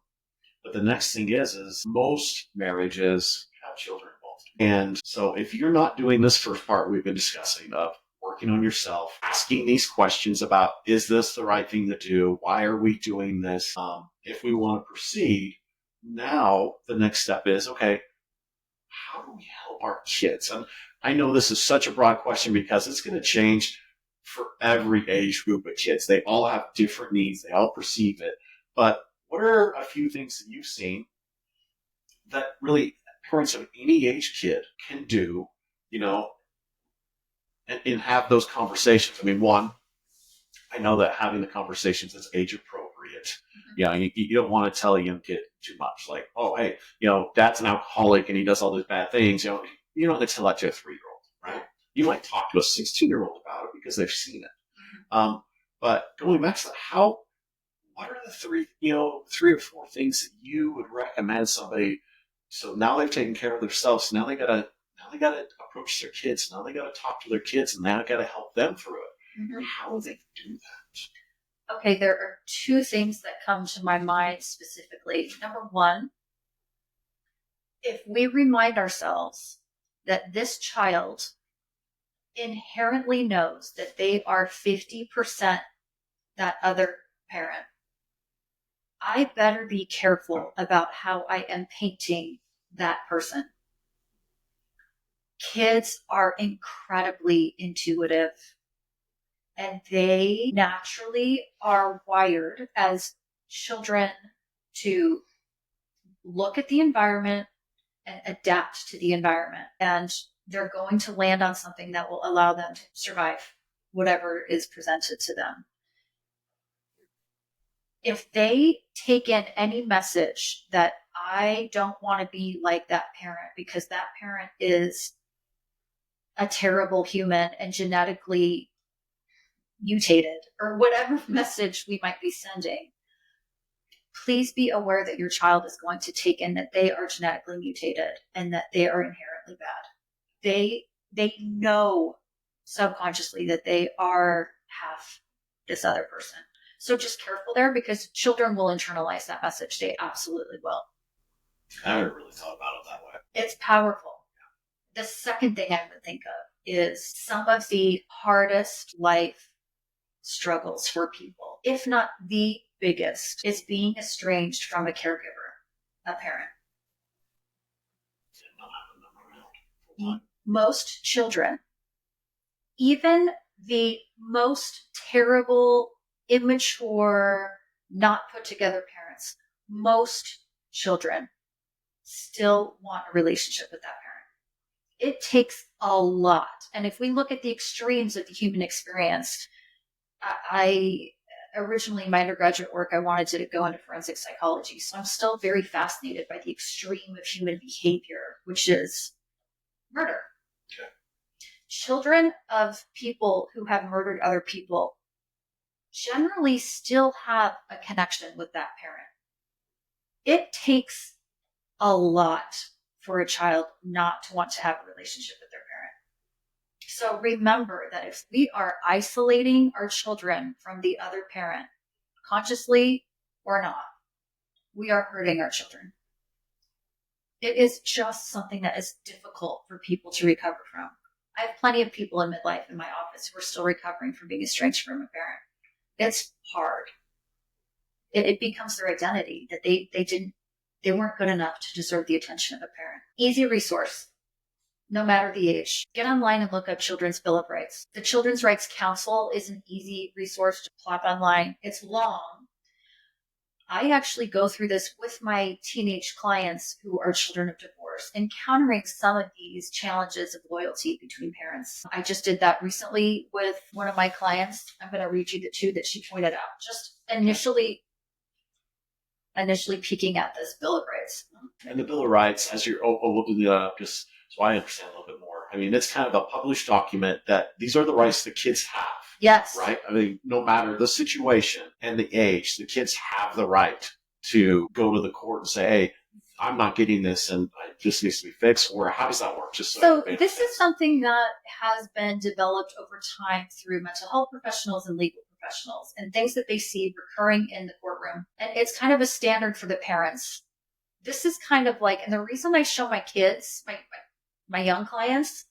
But the next thing is most marriages have children involved. And so if you're not doing this first part we've been discussing of working on yourself, asking these questions about, is this the right thing to do? Why are we doing this? If we want to proceed, now the next step is, okay, how do we help our kids? And I know this is such a broad question because it's going to change for every age group of kids. They all have different needs. They all perceive it. But what are a few things that you've seen that really parents of any age kid can do, and have those conversations? I mean, one, I know that having the conversations is age appropriate. You don't want to tell a young kid too much. Like, oh, hey, dad's an alcoholic and he does all these bad things. You don't want to tell that to a 3-year-old, right? You might talk to a 16-year-old about it because they've seen it. But going back to that, what are the 3 or 4 things that you would recommend somebody? So now they've taken care of themselves. Now they gotta approach their kids. Now they gotta talk to their kids, and now they gotta help them through it. Mm-hmm. How do they do that? Okay, there are 2 things that come to my mind specifically. Number 1, if we remind ourselves that this child inherently knows that they are 50% that other parent, I better be careful about how I am painting that person. Kids are incredibly intuitive and they naturally are wired as children to look at the environment and adapt to the environment. And they're going to land on something that will allow them to survive whatever is presented to them. If they take in any message that I don't want to be like that parent because that parent is a terrible human and genetically mutated, or whatever message we might be sending, please be aware that your child is going to take in that they are genetically mutated and that they are inherently bad. They know subconsciously that they are half this other person. So just careful there, because children will internalize that message. They absolutely will. I haven't really thought about it that way. It's powerful. The second thing I would think of is some of the hardest life struggles for people, if not the biggest, is being estranged from a caregiver, a parent. Most children, even the most terrible, immature, not put together parents, most children still want a relationship with that parent. It takes a lot. And if we look at the extremes of the human experience, I originally, in my undergraduate work, I wanted to go into forensic psychology. So I'm still very fascinated by the extreme of human behavior, which is murder. Okay. Children of people who have murdered other people generally still have a connection with that parent. It takes a lot for a child not to want to have a relationship with their parent. So remember that if we are isolating our children from the other parent, consciously or not, we are hurting our children. It is just something that is difficult for people to recover from. I have plenty of people in midlife in my office who are still recovering from being estranged from a parent. It's hard. It becomes their identity that they weren't good enough to deserve the attention of a parent. Easy resource, no matter the age. Get online and look up Children's Bill of Rights. The Children's Rights Council is an easy resource to plop online. It's long. I actually go through this with my teenage clients who are children of divorce, encountering some of these challenges of loyalty between parents. I just did that recently with one of my clients. I'm going to read you the two that she pointed out. Just initially peeking at this Bill of Rights. And the Bill of Rights, as you're just so I understand a little bit more. I mean, it's kind of a published document that these are the rights the kids have. Yes. Right? I mean, no matter the situation and the age, the kids have the right to go to the court and say, hey, I'm not getting this and this needs to be fixed. Or how does that work? Just so this is something that has been developed over time through mental health professionals and legal professionals and things that they see recurring in the courtroom. And it's kind of a standard for the parents. This is kind of like, and the reason I show my kids, my young clients,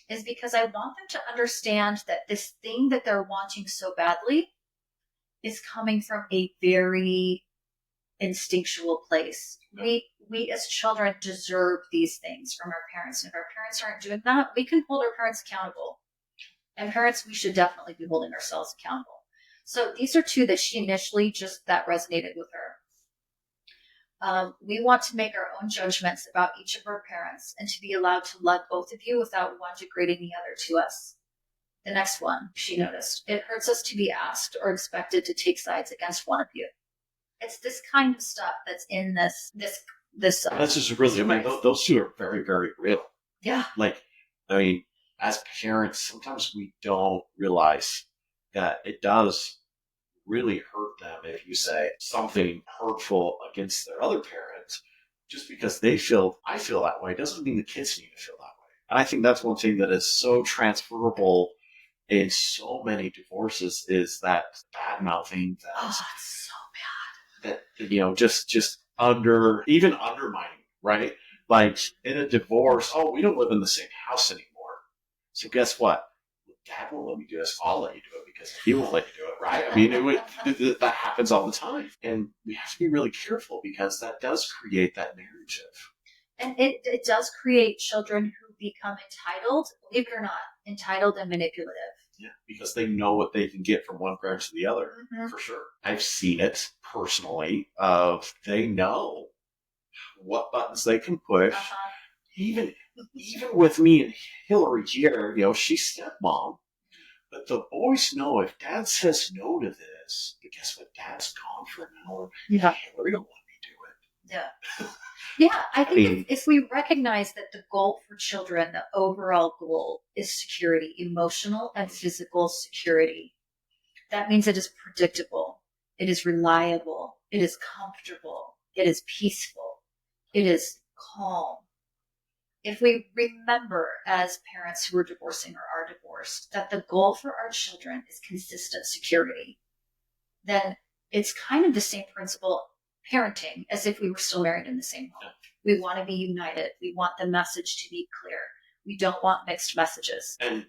is because I want them to understand that this thing that they're wanting so badly is coming from a very instinctual place. Yeah. We as children deserve these things from our parents. And if our parents aren't doing that, we can hold our parents accountable. And parents, we should definitely be holding ourselves accountable. So these are two that she initially that resonated with her. We want to make our own judgments about each of our parents and to be allowed to love both of you without one degrading the other to us. The next one, she noticed, it hurts us to be asked or expected to take sides against one of you. It's this kind of stuff that's in this. That's just really, I mean, those two are very, very real. Yeah. Like, I mean, as parents, sometimes we don't realize that it does really hurt them if you say something hurtful against their other parent just because I feel that way doesn't mean the kids need to feel that way. And I think that's one thing that is so transferable in so many divorces is that bad mouthing that it's so bad that just undermining, right? Like in a divorce, we don't live in the same house anymore. So guess what? Dad won't let me do this. I'll let you do it because he won't let you do it, right? I mean, that happens all the time. And we have to be really careful because that does create that narrative. And it does create children who become entitled, believe it or not, entitled and manipulative. Yeah, because they know what they can get from one parent to the other, for sure. I've seen it personally they know what buttons they can push. Even with me and Hillary here, she's stepmom. But the boys know if Dad says no to this, but guess what? Dad's gone for an hour. Yeah. Hillary don't want me to do it. Yeah. Yeah, I think if we recognize that the goal for children, the overall goal is security, emotional and physical security. That means it is predictable. It is reliable. It is comfortable. It is peaceful. It is calm. If we remember as parents who are divorcing or are divorced that the goal for our children is consistent security, then it's kind of the same principle parenting as if we were still married in the same home. We want to be united. We want the message to be clear. We don't want mixed messages. And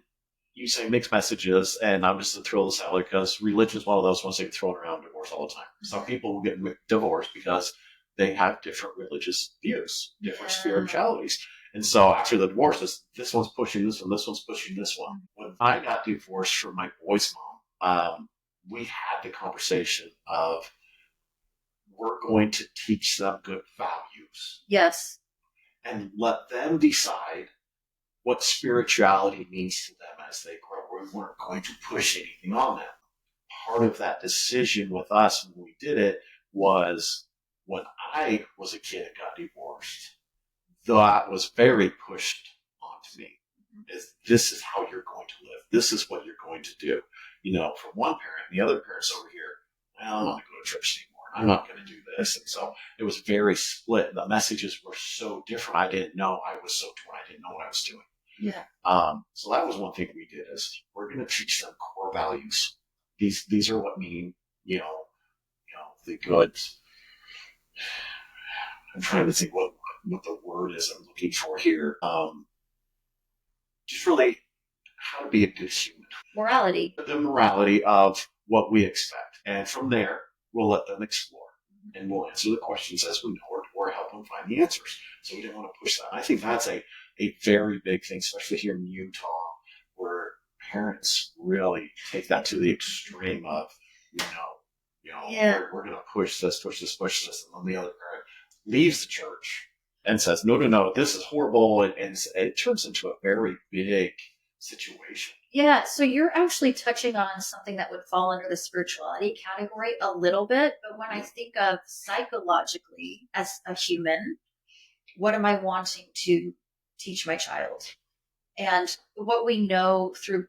you say mixed messages, and I'm just to throw this out there because religion is one of those ones that get thrown around divorce all the time. Some people will get divorced because they have different religious views, different spiritualities. And so after the divorce, this one's pushing this one, this one's pushing this one. When I got divorced from my boy's mom, we had the conversation of we're going to teach them good values. Yes. And let them decide what spirituality means to them as they grow. We weren't going to push anything on them. Part of that decision with us when we did it was when I was a kid and got divorced, that was very pushed onto me. This is how you're going to live. This is what you're going to do. From one parent, the other parent's over here, well, I'm not going to go to church anymore. I'm not going to do this. And so it was very split. The messages were so different. I didn't know. I was so torn. I didn't know what I was doing. Yeah. So that was one thing we did is we're going to teach them core values. These are what mean, the good. I'm trying to think what the word is I'm looking for here. Just really how to be a good human. Morality. The morality of what we expect. And from there, we'll let them explore. And we'll answer the questions as we know or help them find the answers. So we didn't want to push that. And I think that's a very big thing, especially here in Utah, where parents really take that to the extreme of, we're going to push this. And then the other parent leaves the church and says, no, this is horrible. And it turns into a very big situation. Yeah, so you're actually touching on something that would fall under the spirituality category a little bit. But when I think of psychologically as a human, what am I wanting to teach my child? And what we know through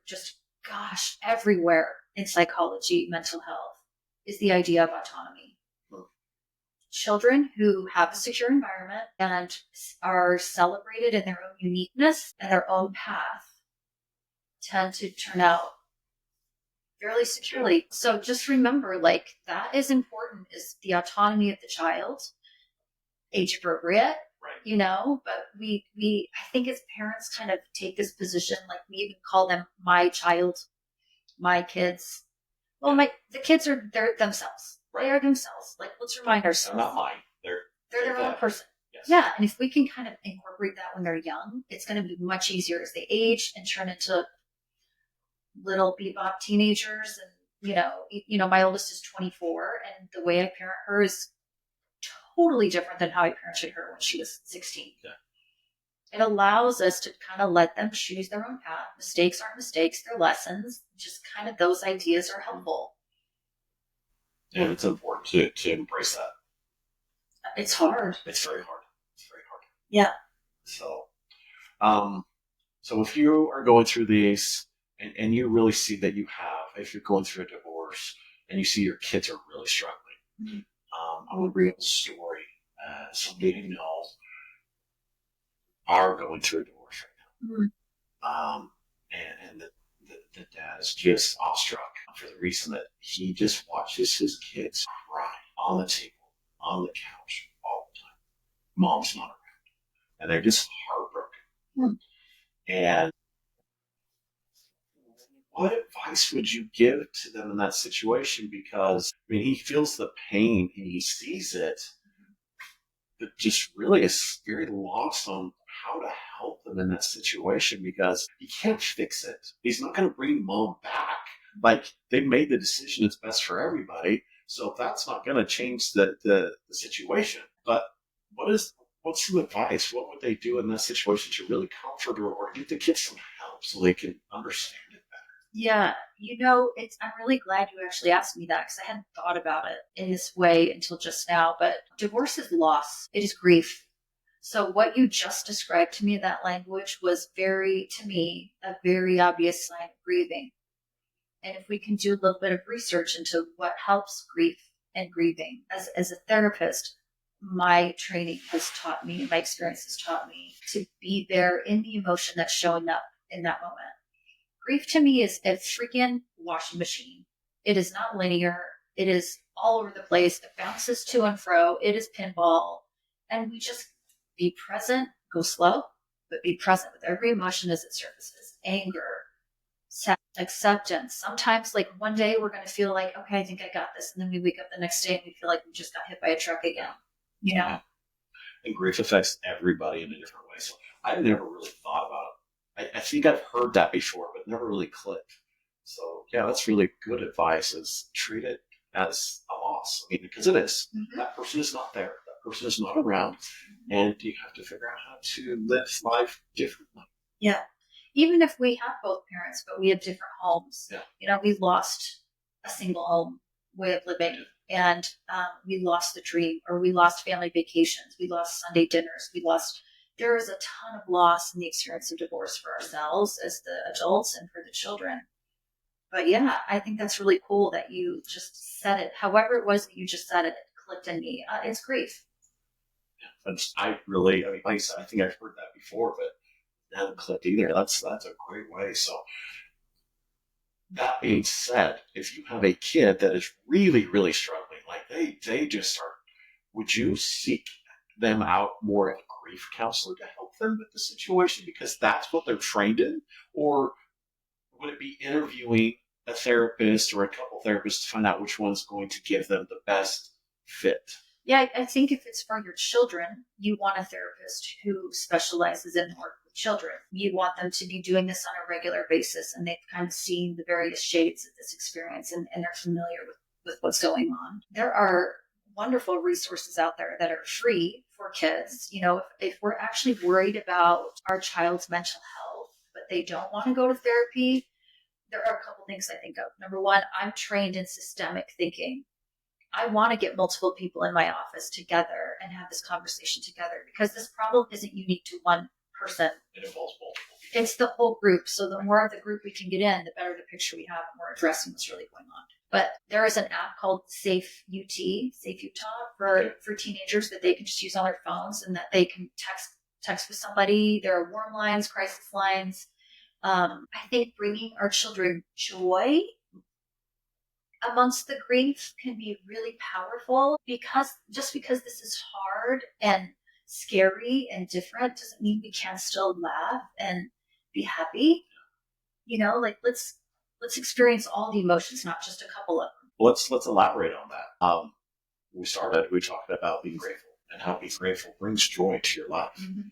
everywhere in psychology, mental health, is the idea of autonomy. Children who have a secure environment and are celebrated in their own uniqueness and their own path tend to turn out fairly securely. So just remember, that is important, is the autonomy of the child, age appropriate, right. But we I think as parents kind of take this position, we even call them my child, my kids. Well, the kids they're themselves. Right. They are themselves. Let's remind ourselves. They're not mine. They're their own person. Yes. Yeah, and if we can kind of incorporate that when they're young, it's going to be much easier as they age and turn into little bebop teenagers. And my oldest is 24, and the way I parent her is totally different than how I parented her when she was 16. Yeah. It allows us to kind of let them choose their own path. Mistakes aren't mistakes, they're lessons. Just kind of those ideas are helpful. And it's important to embrace that. It's hard. It's very hard. Yeah. So if you are going through these and you really see that if you're going through a divorce and you see your kids are really struggling, mm-hmm. A real story, somebody you know are going through a divorce right now. Mm-hmm. And the dad is just awestruck for the reason that he just watches his kids cry on the table, on the couch all the time. Mom's not around. And they're just heartbroken. And what advice would you give to them in that situation? Because, he feels the pain and he sees it, but just really is very lost on how to help them in that situation because he can't fix it. He's not going to bring mom back. They made the decision it's best for everybody. So that's not going to change the situation. But what's the advice? What would they do in that situation to really comfort or get the kids some help so they can understand it better? Yeah, I'm really glad you actually asked me that because I hadn't thought about it in this way until just now. But divorce is loss. It is grief. So what you just described to me in that language was to me, a very obvious sign of grieving. And if we can do a little bit of research into what helps grief and grieving, as a therapist, my training has taught me, my experience has taught me to be there in the emotion that's showing up in that moment. Grief to me is a freaking washing machine. It is not linear. It is all over the place. It bounces to and fro. It is pinball. And we just be present, go slow, but be present with every emotion as it surfaces. Anger, acceptance. Sometimes, like one day, we're going to feel like, okay, I think I got this. And then we wake up the next day and we feel like we just got hit by a truck again. You know? Yeah. And grief affects everybody in a different way. So I've never really thought about it. I think I've heard that before, but never really clicked. So yeah, that's really good advice, is treat it as a loss. I mean, because it is. Mhm. That person is not there. That person is not around. And you have to figure out how to live life differently. Yeah. Even if we have both parents, but we have different homes. Yeah. You know, we lost a single home way of living, and we lost the dream, or we lost family vacations. We lost Sunday dinners. There is a ton of loss in the experience of divorce for ourselves as the adults and for the children. But yeah, I think that's really cool that you just said it. However it was that you just said it, it clicked in me. It's grief. And I mean, like I said, I think I've heard that before, but never clicked either. That's a great way. So that being said, if you have a kid that is really, really struggling, like they just are, would you seek them out more of a grief counselor to help them with the situation because that's what they're trained in? Or would it be interviewing a therapist or a couple therapists to find out which one's going to give them the best fit? Yeah, I think if it's for your children, you want a therapist who specializes in work with children. You want them to be doing this on a regular basis, and they've kind of seen the various shades of this experience, and they're familiar with what's going on. There are wonderful resources out there that are free for kids. You know, if we're actually worried about our child's mental health, but they don't want to go to therapy, there are a couple things I think of. Number one, I'm trained in systemic thinking. I want to get multiple people in my office together and have this conversation together, because this problem isn't unique to one person. It involves multiple. It's the whole group. So the more of the group we can get in, the better the picture we have, and we're addressing what's really going on. But there is an app called Safe Utah for teenagers that they can just use on their phones, and that they can text with somebody. There are warm lines, crisis lines. I think bringing our children joy amongst the grief can be really powerful, because because this is hard and scary and different doesn't mean we can't still laugh and be happy. You know, like let's experience all the emotions, not just a couple of them. Let's elaborate on that. We talked about being grateful and how being grateful brings joy to your life. Mm-hmm.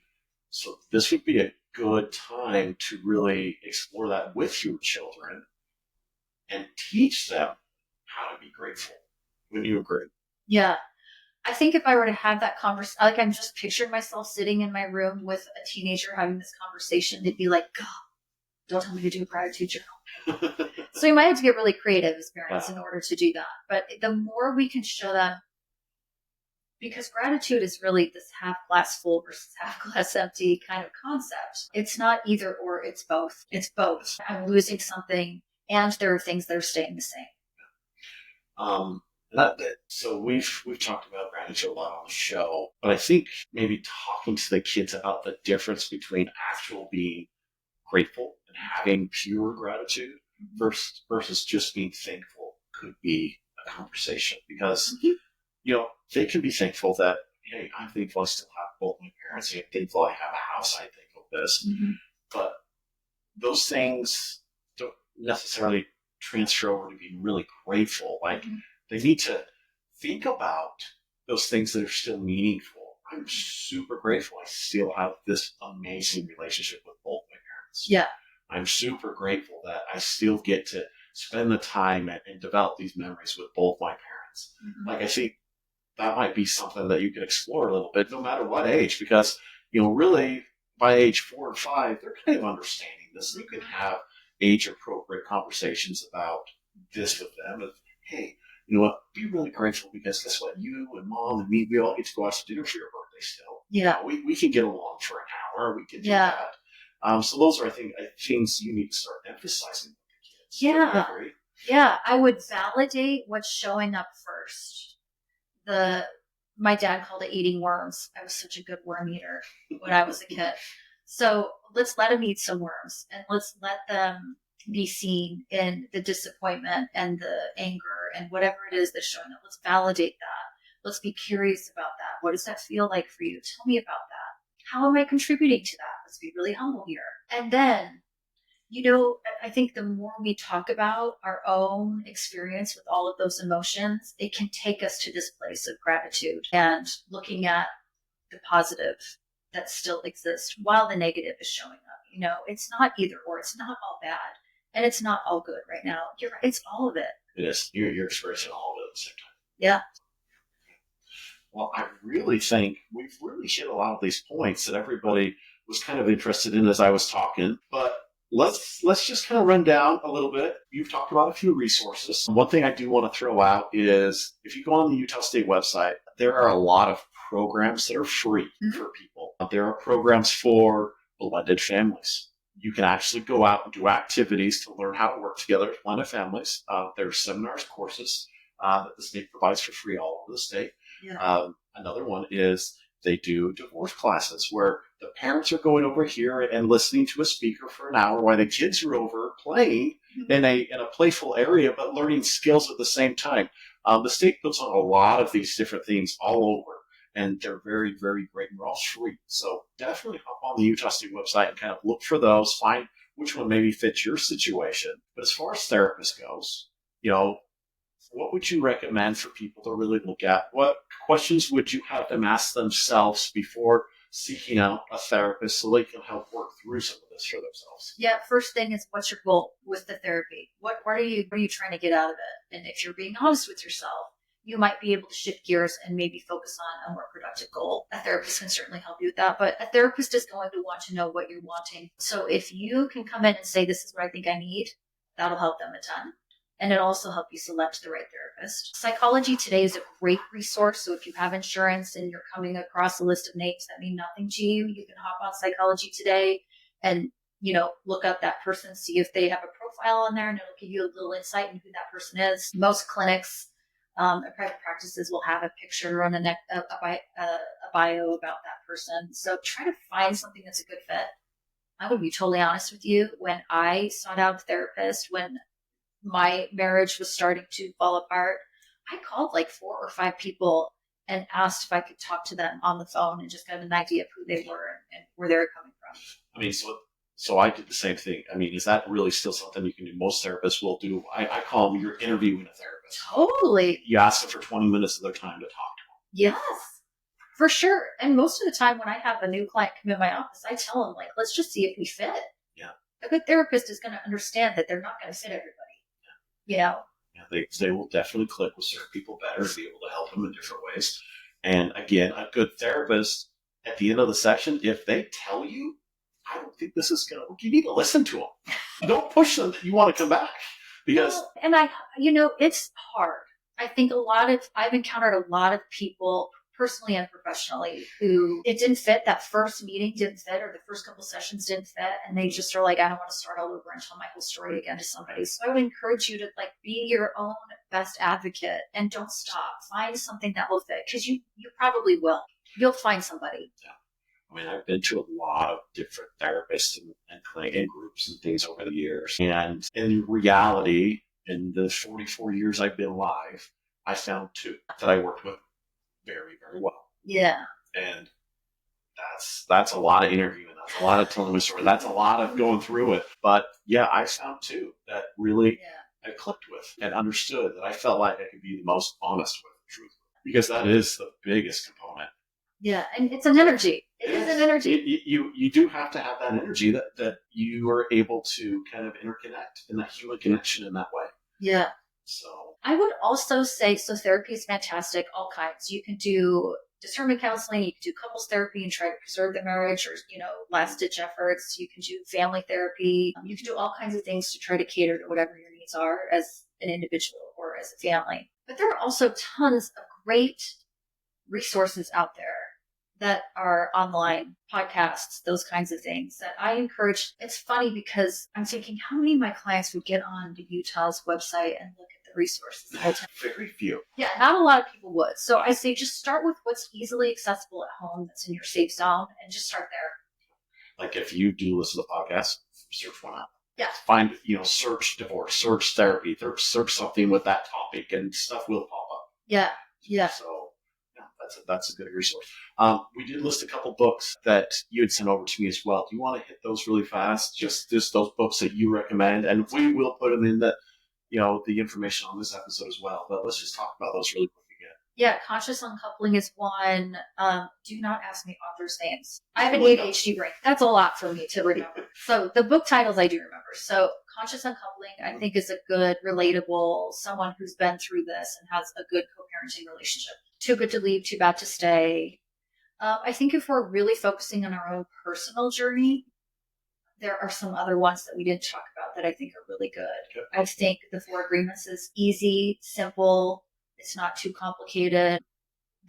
So this would be a good time to really explore that with your children and teach them how to be grateful. When you agree. Yeah. I think if I were to have that conversation, like I'm just picturing myself sitting in my room with a teenager having this conversation, they'd be like, God, don't tell me to do a gratitude journal. So you might have to get really creative as parents in order to do that. But the more we can show them, because gratitude is really this half glass full versus half glass empty kind of concept. It's not either or, it's both. It's both. I'm losing something, and there are things that are staying the same. So we've talked about gratitude a lot on the show, but I think maybe talking to the kids about the difference between actual being grateful and having pure gratitude versus just being thankful could be a conversation, because they can be thankful that, hey, I'm thankful I still have both my parents. I'm thankful I have a house. I'm thankful for this, but those things don't necessarily transfer over to being really grateful. Like they need to think about those things that are still meaningful. I'm super grateful I still have this amazing relationship with both my parents. Yeah. I'm super grateful that I still get to spend the time and develop these memories with both my parents. Like I think that might be something that you can explore a little bit, no matter what age, because really by age 4 or 5, they're kind of understanding this. You can have age-appropriate conversations about this with them. Of, hey, you know what? Be really grateful, because guess what? You and mom and me, we all get to go out to dinner for your birthday still. Yeah. We can get along for an hour. We can do that. So those are, I think, things you need to start emphasizing with the kids. Yeah. Yeah. I would validate what's showing up first. My dad called it eating worms. I was such a good worm eater when I was a kid. So let's let them eat some worms, and let's let them be seen in the disappointment and the anger and whatever it is that's showing up, let's validate that. Let's be curious about that. What does that feel like for you? Tell me about that. How am I contributing to that? Let's be really humble here. And then, I think the more we talk about our own experience with all of those emotions, it can take us to this place of gratitude and looking at the positive that still exists while the negative is showing up. It's not either or. It's not all bad and it's not all good right now. You're right. It's all of it. It is. You're experiencing all of it at the same time. Yeah. Well, I really think we've really hit a lot of these points that everybody was kind of interested in as I was talking, but let's just kind of run down a little bit. You've talked about a few resources. One thing I do want to throw out is if you go on the Utah State website, there are a lot of programs that are free for people. There are programs for blended families. You can actually go out and do activities to learn how to work together as blended families. There are seminars, courses that the state provides for free all over the state. Yeah. Another one is they do divorce classes where the parents are going over here and listening to a speaker for an hour while the kids are over playing in a playful area, but learning skills at the same time. The state puts on a lot of these different things all over, and they're very, very great, and they're all free. So definitely hop on the Utah State website and kind of look for those, find which one maybe fits your situation. But as far as therapist goes, what would you recommend for people to really look at? What questions would you have them ask themselves before seeking out a therapist so they can help work through some of this for themselves? Yeah, first thing is, what's your goal with the therapy? What are you trying to get out of it? And if you're being honest with yourself, you might be able to shift gears and maybe focus on a more productive goal. A therapist can certainly help you with that, but a therapist is going to want to know what you're wanting. So if you can come in and say, this is what I think I need, that'll help them a ton. And it'll also help you select the right therapist. Psychology Today is a great resource. So if you have insurance and you're coming across a list of names that mean nothing to you, you can hop on Psychology Today and, look up that person, see if they have a profile on there, and it'll give you a little insight into who that person is. Most clinics and private practices will have a picture on a bio about that person. So try to find something that's a good fit. I would be totally honest with you. When I sought out a therapist, when my marriage was starting to fall apart, I called like 4 or 5 people and asked if I could talk to them on the phone and just get an idea of who they were and where they were coming from. I mean, so I did the same thing. I mean, is that really still something you can do? Most therapists will do. I call them, you're interviewing a therapist. Totally. You ask them for 20 minutes of their time to talk to them. Yes, for sure. And most of the time when I have a new client come in my office, I tell them, let's just see if we fit. Yeah. A good therapist is going to understand that they're not going to fit everybody. Yeah, they will definitely click with certain people better and be able to help them in different ways. And again, a good therapist at the end of the session, if they tell you, I don't think this is going to work, you need to listen to them. Don't push them that you want to come back. Because it's hard. I think I've encountered a lot of people personally and professionally who it didn't fit. That first meeting didn't fit, or the first couple sessions didn't fit, and they just are like, I don't want to start all over and tell my whole story again to somebody. So I would encourage you to be your own best advocate and don't stop. Find something that will fit, because you probably will. You'll find somebody. Yeah. I mean, I've been to a lot of different therapists and clinic and groups and things over the years. And in reality, in the 44 years I've been live, I found 2 that I worked with very, very well. Yeah. And that's a lot of interviewing. That's a lot of telling my story. That's a lot of going through it. But yeah, I found 2 that really I clicked with and understood, that I felt like I could be the most honest with, truthful, because that is the biggest component. Yeah, and it's an energy. It is an energy. You do have to have that energy that you are able to kind of interconnect in that human connection in that way. Yeah. So I would also say, so therapy is fantastic, all kinds. You can do discernment counseling, you can do couples therapy and try to preserve the marriage, or, last ditch efforts. You can do family therapy. You can do all kinds of things to try to cater to whatever your needs are as an individual or as a family. But there are also tons of great resources out there that are online, podcasts, those kinds of things that I encourage. It's funny because I'm thinking, how many of my clients would get on to Utah's website and look at the resources? Very few. Yeah, not a lot of people would. So I say just start with what's easily accessible at home, that's in your safe zone, and just start there. Like if you do listen to podcasts, search one out. Yeah. Find, search divorce, search therapy, search something with that topic, and stuff will pop up. Yeah. Yeah. So yeah, that's a good resource. We did list a couple books that you had sent over to me as well. Do you want to hit those really fast? Just those books that you recommend, and we will put them in the information on this episode as well. But let's just talk about those really quick again. Yeah, Conscious Uncoupling is one. Do not ask me authors' names. I have an ADHD brain. That's a lot for me to remember. So the book titles I do remember. So Conscious Uncoupling, I think, is a good, relatable, someone who's been through this and has a good co-parenting relationship. Too Good to Leave, Too Bad to Stay. I think if we're really focusing on our own personal journey, there are some other ones that we didn't talk about that I think are really good. Okay. I think The Four Agreements is easy, simple. It's not too complicated.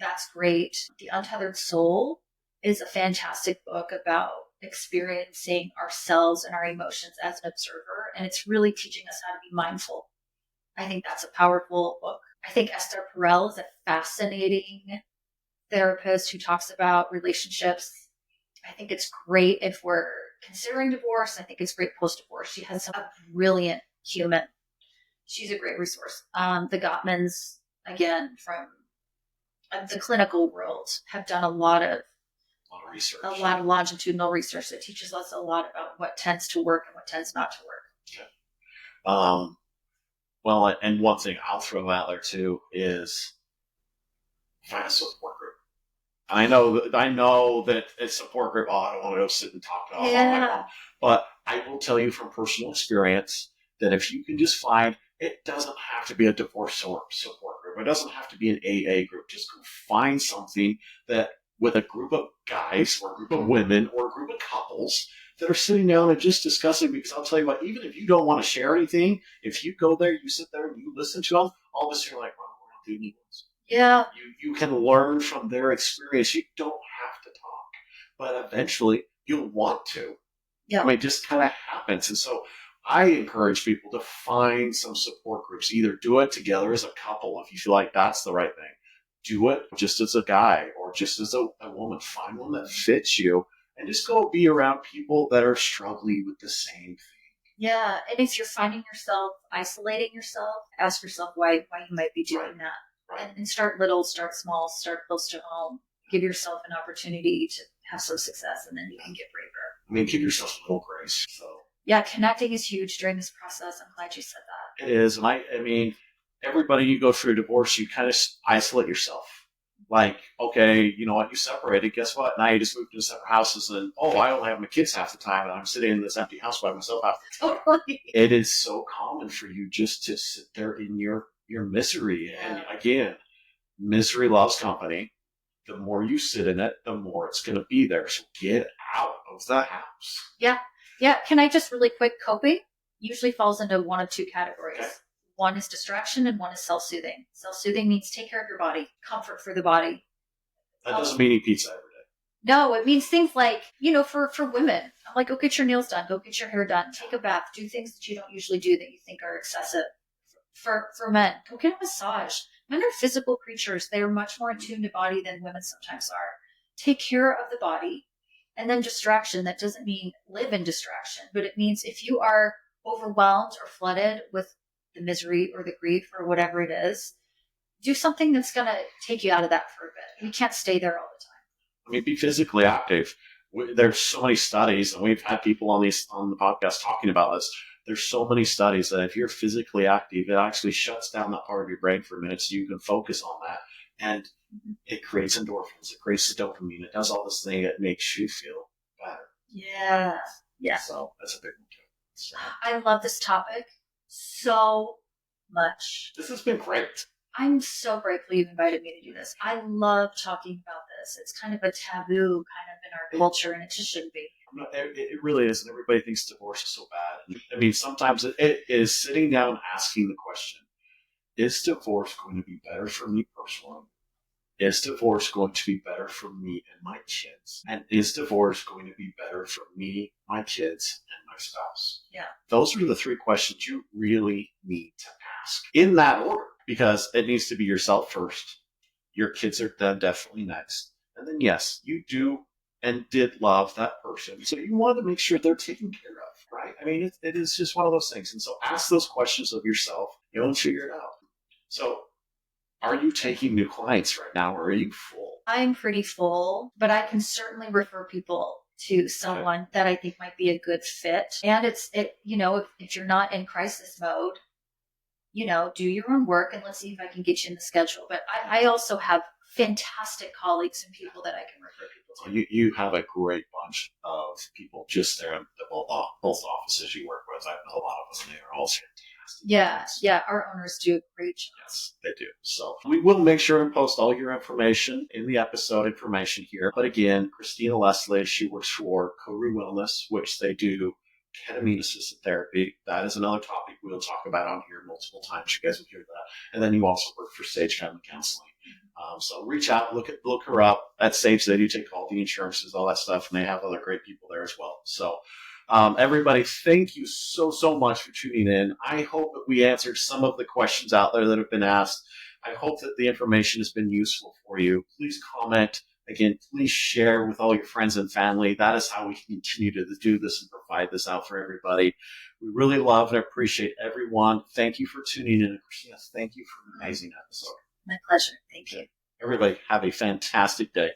That's great. The Untethered Soul is a fantastic book about experiencing ourselves and our emotions as an observer. And it's really teaching us how to be mindful. I think that's a powerful book. I think Esther Perel is a fascinating therapist who talks about relationships. I think it's great if we're considering divorce. I think it's great post-divorce. She has a brilliant human. She's a great resource. The Gottmans, again, from the clinical world, have done a lot of research, a lot of longitudinal research that teaches us a lot about what tends to work and what tends not to work. Okay. Well, and one thing I'll throw out there too is find a support group. I know that a support group. Oh, I don't want to go sit and talk to all my mom. But I will tell you from personal experience that if you can just find, it doesn't have to be a divorce support group. It doesn't have to be an AA group. Just go find something that with a group of guys or a group of women or a group of couples that are sitting down and just discussing. Because I'll tell you what, even if you don't want to share anything, if you go there, you sit there and you listen to them, all of a sudden you're like, well, we're not doing ones. Yeah. You can learn from their experience. You don't have to talk, but eventually you'll want to. Yeah. I mean, it just kind of happens. And so I encourage people to find some support groups. Either do it together as a couple if you feel like that's the right thing. Do it just as a guy or just as a woman. Find one that fits you and just go be around people that are struggling with the same thing. Yeah. And if you're finding yourself isolating yourself, ask yourself why you might be doing that. Right. And start little, start small, start close to home. Give yourself an opportunity to have some success, and then you can get braver. I mean, give yourself a little grace. So yeah, connecting is huge during this process. I'm glad you said that. It is, and I mean, everybody you go through a divorce, you kind of isolate yourself. Like, okay, you know what, you separated. Guess what? Now you just moved into separate houses, and I only have my kids half the time, and I'm sitting in this empty house by myself half the time. Totally. It is so common for you just to sit there in your misery. And again, misery loves company. The more you sit in it, the more it's going to be there. So get out of the house. Yeah. Yeah. Can I just really quick, coping usually falls into one of two categories. Okay. One is distraction and one is self-soothing. Self-soothing means take care of your body, comfort for the body. That doesn't mean eat pizza every day. No, it means things like, for women, I'm like, go get your nails done, go get your hair done, take a bath, do things that you don't usually do that you think are excessive. For men, go get a massage. Men are physical creatures. They are much more in tune to body than women sometimes are. Take care of the body. And then distraction. That doesn't mean live in distraction, but it means if you are overwhelmed or flooded with the misery or the grief or whatever it is, do something that's going to take you out of that for a bit. You can't stay there all the time. I mean, be physically active. There's so many studies, and we've had people on the podcast talking about this. There's so many studies that if you're physically active, it actually shuts down that part of your brain for a minute so you can focus on that. And it creates endorphins. It creates dopamine. It does all this thing that makes you feel better. Yeah. Yeah. So that's a big one too. So, I love this topic so much. This has been great. I'm so grateful you invited me to do this. I love talking about this. It's kind of a taboo kind of in our culture, and it just shouldn't be. It really is, and everybody thinks divorce is so bad. I mean, sometimes it is sitting down asking the question, is divorce going to be better for me personally? Is divorce going to be better for me and my kids? And is divorce going to be better for me, my kids, and my spouse? Yeah. Those are the three questions you really need to ask in that order, because it needs to be yourself first. Your kids are then definitely next. And then, yes, you do and did love that person. So you want to make sure they're taken care of. right? I mean, it is just one of those things. And so ask those questions of yourself, and figure it out. So are you taking new clients right now, or are you full? I'm pretty full, but I can certainly refer people to someone that I think might be a good fit. And if you're not in crisis mode, do your own work and let's see if I can get you in the schedule. But I also have fantastic colleagues and people that I can refer people So to. you have a great bunch of people just there in both offices you work with. I know a lot of them. They are all fantastic. Yeah. Our owners do a great job. Yes, they do. So we will make sure and post all your information in the episode information here. But again, Christina Leslie, she works for Koru Wellness, which they do ketamine assisted therapy. That is another topic we'll talk about on here multiple times. You guys will hear that. And then you also work for Sage Family Counseling. So reach out, look her up at Sage. They do take all the insurances, all that stuff, and they have other great people there as well. So everybody, thank you so much for tuning in. I hope that we answered some of the questions out there that have been asked. I hope that the information has been useful for you. Please comment. Again, please share with all your friends and family. That is how we can continue to do this and provide this out for everybody. We really love and appreciate everyone. Thank you for tuning in. Christina, thank you for an amazing episode. My pleasure. Thank you. Everybody, have a fantastic day.